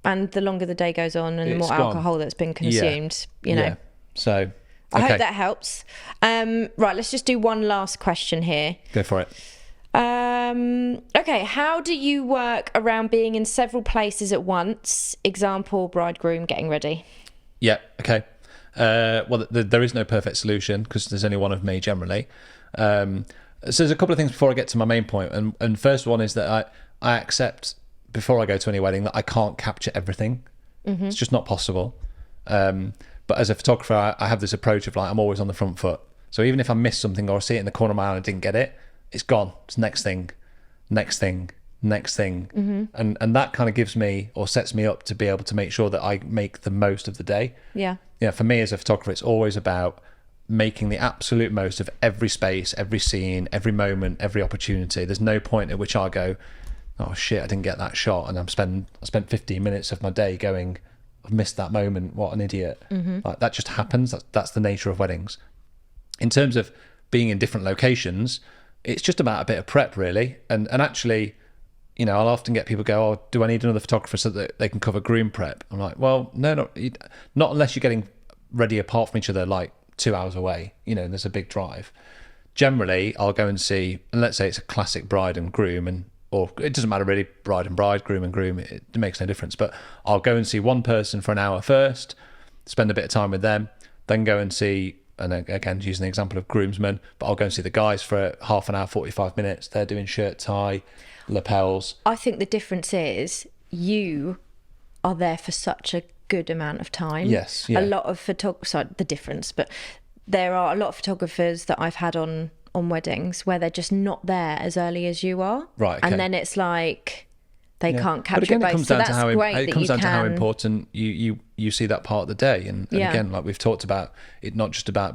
And the longer the day goes on and the more alcohol that's been consumed, So I hope that helps. Right, let's just do one last question here. Go for it. Okay, how do you work around being in several places at once? Example, bridegroom getting ready. Yeah, okay. Well, there is no perfect solution because there's only one of me generally. So there's a couple of things before I get to my main point. And first one is that I accept, before I go to any wedding, that I can't capture everything. It's just not possible. But as a photographer, I have this approach of, like, I'm always on the front foot. So even if I miss something or see it in the corner of my eye and I didn't get it, it's gone. It's next thing. And that kind of gives me, or sets me up to be able to make sure that I make the most of the day. For me as a photographer, it's always about making the absolute most of every space, every scene, every moment, every opportunity. There's no point at which I go, oh shit, I didn't get that shot, and I spent 15 minutes of my day going, I've missed that moment, what an idiot. Like, that just happens. That's the nature of weddings. In terms of being in different locations, it's just about a bit of prep, really. And actually, I'll often get people go, oh, do I need another photographer so that they can cover groom prep? I'm like, well, no, not unless you're getting ready apart from each other, like 2 hours away, there's a big drive. Generally, I'll go and see, and let's say it's a classic bride and groom, or it doesn't matter really, bride and bride, groom and groom, it makes no difference. But I'll go and see one person for an hour first, spend a bit of time with them, then go and see, and again, using the example of groomsmen, but I'll go and see the guys for half an hour, 45 minutes. They're doing shirt, tie, lapels. I think the difference is you are there for such a good amount of time. Yes, yeah. A lot of the difference, but there are a lot of photographers that I've had on weddings where they're just not there as early as you are. Right, okay. And then it's like they can't capture it both. It comes down to how important you see that part of the day. And again, like we've talked about, it's not just about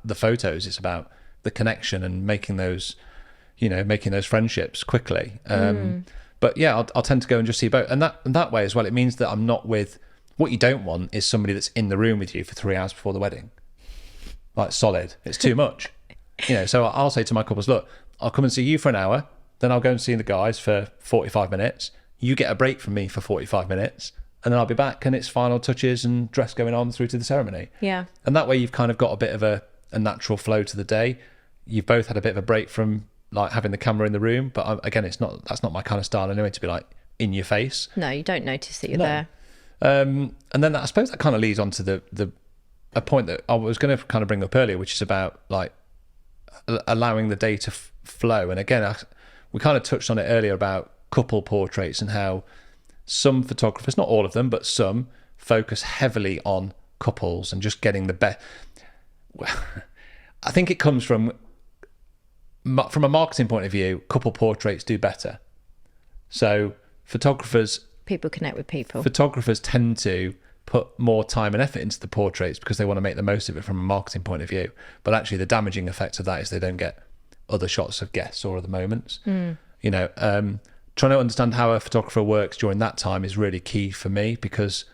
the photos, it's about the connection and making those friendships quickly. But yeah, I'll tend to go and just see both. And that way as well, it means that I'm not with, what you don't want is somebody that's in the room with you for 3 hours before the wedding. Like solid. It's too much. So I'll say to my couples, look, I'll come and see you for an hour, then I'll go and see the guys for 45 minutes. You get a break from me for 45 minutes, and then I'll be back and it's final touches and dress going on through to the ceremony. Yeah. And that way you've kind of got a bit of a natural flow to the day. You've both had a bit of a break from like having the camera in the room, but again, that's not my kind of style anyway, to be like in your face. No, you don't notice that you're there. And then I suppose that kind of leads on to a point that I was going to kind of bring up earlier, which is about like allowing the day to flow. And again, we kind of touched on it earlier about couple portraits and how some photographers, not all of them, but some, focus heavily on couples and just getting the best. I think it comes from a marketing point of view, couple portraits do better. So people connect with people. Photographers tend to put more time and effort into the portraits because they want to make the most of it from a marketing point of view. But actually the damaging effect of that is they don't get other shots of guests or other moments. Trying to understand how a photographer works during that time is really key for me, because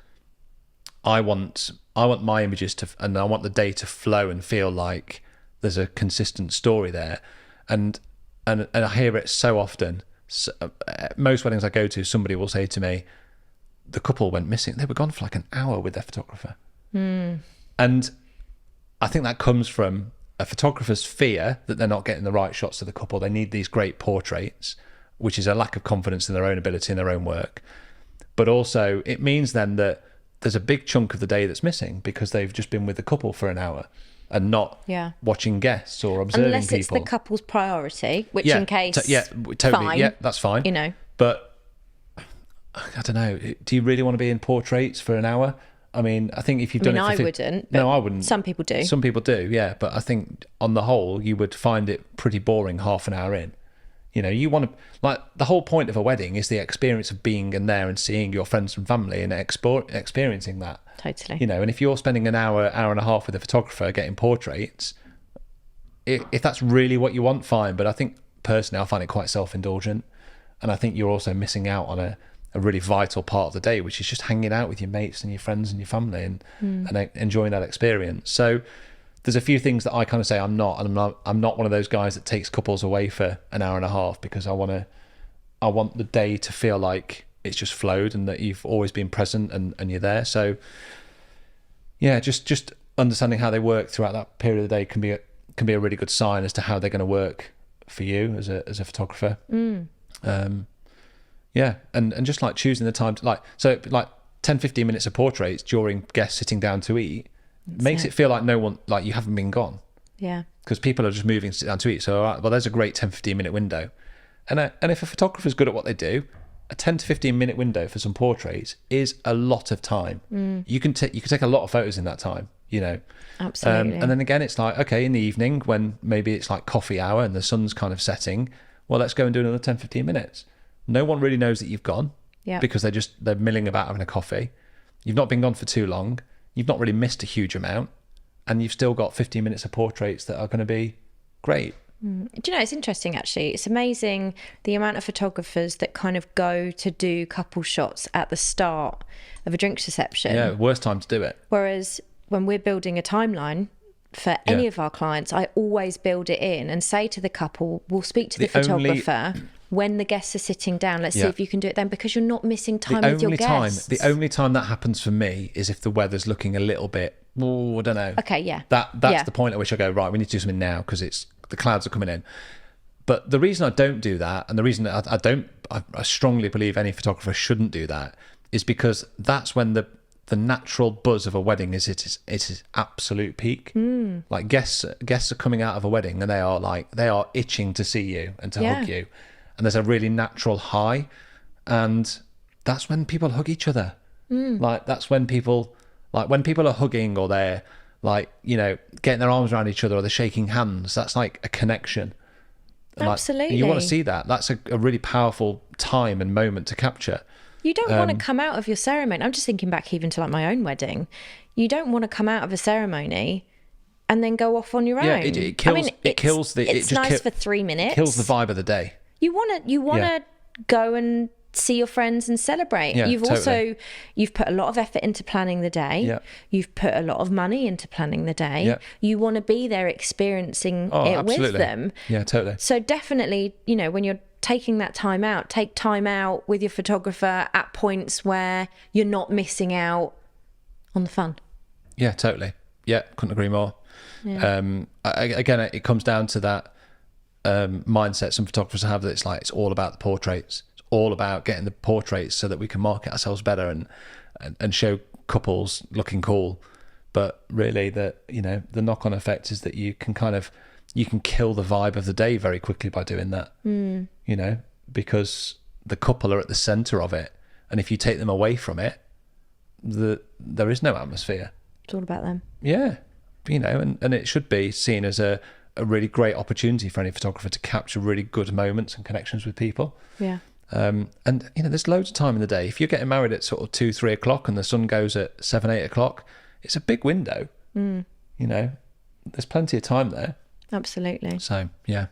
I want my images and I want the day to flow and feel like there's a consistent story there. And I hear it so often. So, most weddings I go to, somebody will say to me, the couple went missing. They were gone for like an hour with their photographer. And I think that comes from a photographer's fear that they're not getting the right shots of the couple. They need these great portraits, which is a lack of confidence in their own ability in their own work. But also it means then that there's a big chunk of the day that's missing because they've just been with the couple for an hour and not watching guests or observing unless people. It's the couple's priority, which in case totally, fine, that's fine. But I don't know, do you really want to be in portraits for an hour? I mean, I think if you've done it for... I wouldn't. No, I wouldn't. Some people do. Some people do, yeah. But I think on the whole, you would find it pretty boring half an hour in. You want to... Like, the whole point of a wedding is the experience of being in there and seeing your friends and family and experiencing that. Totally. And if you're spending an hour and a half with a photographer getting portraits, if that's really what you want, fine. But I think, personally, I find it quite self-indulgent. And I think you're also missing out on a really vital part of the day, which is just hanging out with your mates and your friends and your family and enjoying that experience. So there's a few things that I kind of say I'm not one of those guys that takes couples away for an hour and a half, because I want the day to feel like it's just flowed and that you've always been present and you're there. So yeah, just understanding how they work throughout that period of the day can be a really good sign as to how they're going to work for you as a photographer. Yeah, and just like choosing the time to like 10-15 minutes of portraits during guests sitting down to eat makes it feel like no one, like you haven't been gone. Yeah. Because people are just moving to sit down to eat. So, all right, well, there's a great 10-15 minute window. And if a photographer's good at what they do, a 10 to 15 minute window for some portraits is a lot of time. You can take a lot of photos in that time, Absolutely. And then again, it's like, okay, in the evening when maybe it's like coffee hour and the sun's kind of setting, well, let's go and do another 10-15 minutes. No one really knows that you've gone because they're milling about having a coffee. You've not been gone for too long. You've not really missed a huge amount, and you've still got 15 minutes of portraits that are going to be great. Do you know, it's interesting actually. It's amazing the amount of photographers that kind of go to do couple shots at the start of a drinks reception. Yeah, worst time to do it. Whereas when we're building a timeline for any of our clients, I always build it in and say to the couple, we'll speak to the photographer when the guests are sitting down. Let's see if you can do it then, because you're not missing time with your guests. The only time that happens for me is if the weather's looking a little bit, I don't know. Okay, yeah. That's the point at which I go, right, we need to do something now because the clouds are coming in. But the reason I don't do that, and the reason that I strongly believe any photographer shouldn't do that, is because that's when the natural buzz of a wedding is its absolute peak. Like guests are coming out of a wedding and they are itching to see you and to hug you, and there's a really natural high, and that's when people hug each other. Like that's when people are hugging, or they're getting their arms around each other, or they're shaking hands. That's like a connection. Absolutely. And you want to see that. That's a really powerful time and moment to capture. You don't want to come out of your ceremony. I'm just thinking back even to like my own wedding. You don't want to come out of a ceremony and then go off on your own. It kills. It's nice for 3 minutes. It kills the vibe of the day. You want to go and see your friends and celebrate. Yeah, you've put a lot of effort into planning the day. Yeah. You've put a lot of money into planning the day. Yeah. You want to be there experiencing it with them. Yeah, totally. So definitely, when you're taking that time out, take time out with your photographer at points where you're not missing out on the fun. Yeah, totally. Yeah, couldn't agree more. Yeah. Again, it comes down to that mindset some photographers have, that it's all about the portraits. It's all about getting the portraits so that we can market ourselves better and show couples looking cool. But really, the knock-on effect is that you can kill the vibe of the day very quickly by doing that. Because the couple are at the center of it, and if you take them away from it, there is no atmosphere. It's all about them. Yeah, and it should be seen as a really great opportunity for any photographer to capture really good moments and connections with people. Yeah. And there's loads of time in the day. If you're getting married at sort of 2-3 o'clock and the sun goes at 7-8 o'clock, it's a big window. There's plenty of time there. Absolutely. So yeah.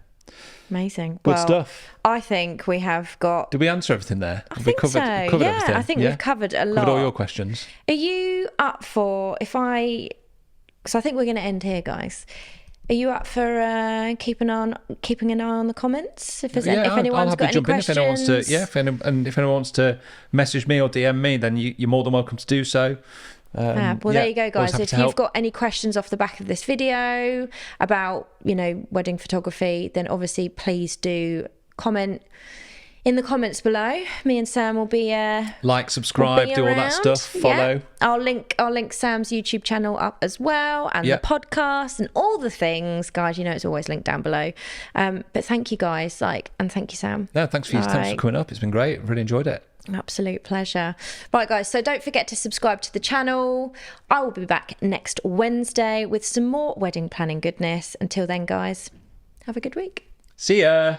Amazing. Good stuff. I think we have got... Did we answer everything there? I think so. Yeah, everything? I think we've covered a lot. Covered all your questions. Are you up for, because I think we're going to end here, guys. Are you up for keeping an eye on the comments? If anyone's got any questions. If anyone wants to message me or DM me, then you're more than welcome to do so. There you go, guys. If you've got any questions off the back of this video about wedding photography, then obviously please do comment in the comments below. Me and Sam will be subscribe, do all that stuff, follow. Yeah. I'll link Sam's YouTube channel up as well, and the podcast and all the things, guys. It's always linked down below. But thank you, guys. And thank you, Sam. Yeah, thanks for coming up. It's been great. Really enjoyed it. Absolute pleasure. Right, guys, so don't forget to subscribe to the channel. I will be back next Wednesday with some more wedding planning goodness. Until then, guys, have a good week. See ya.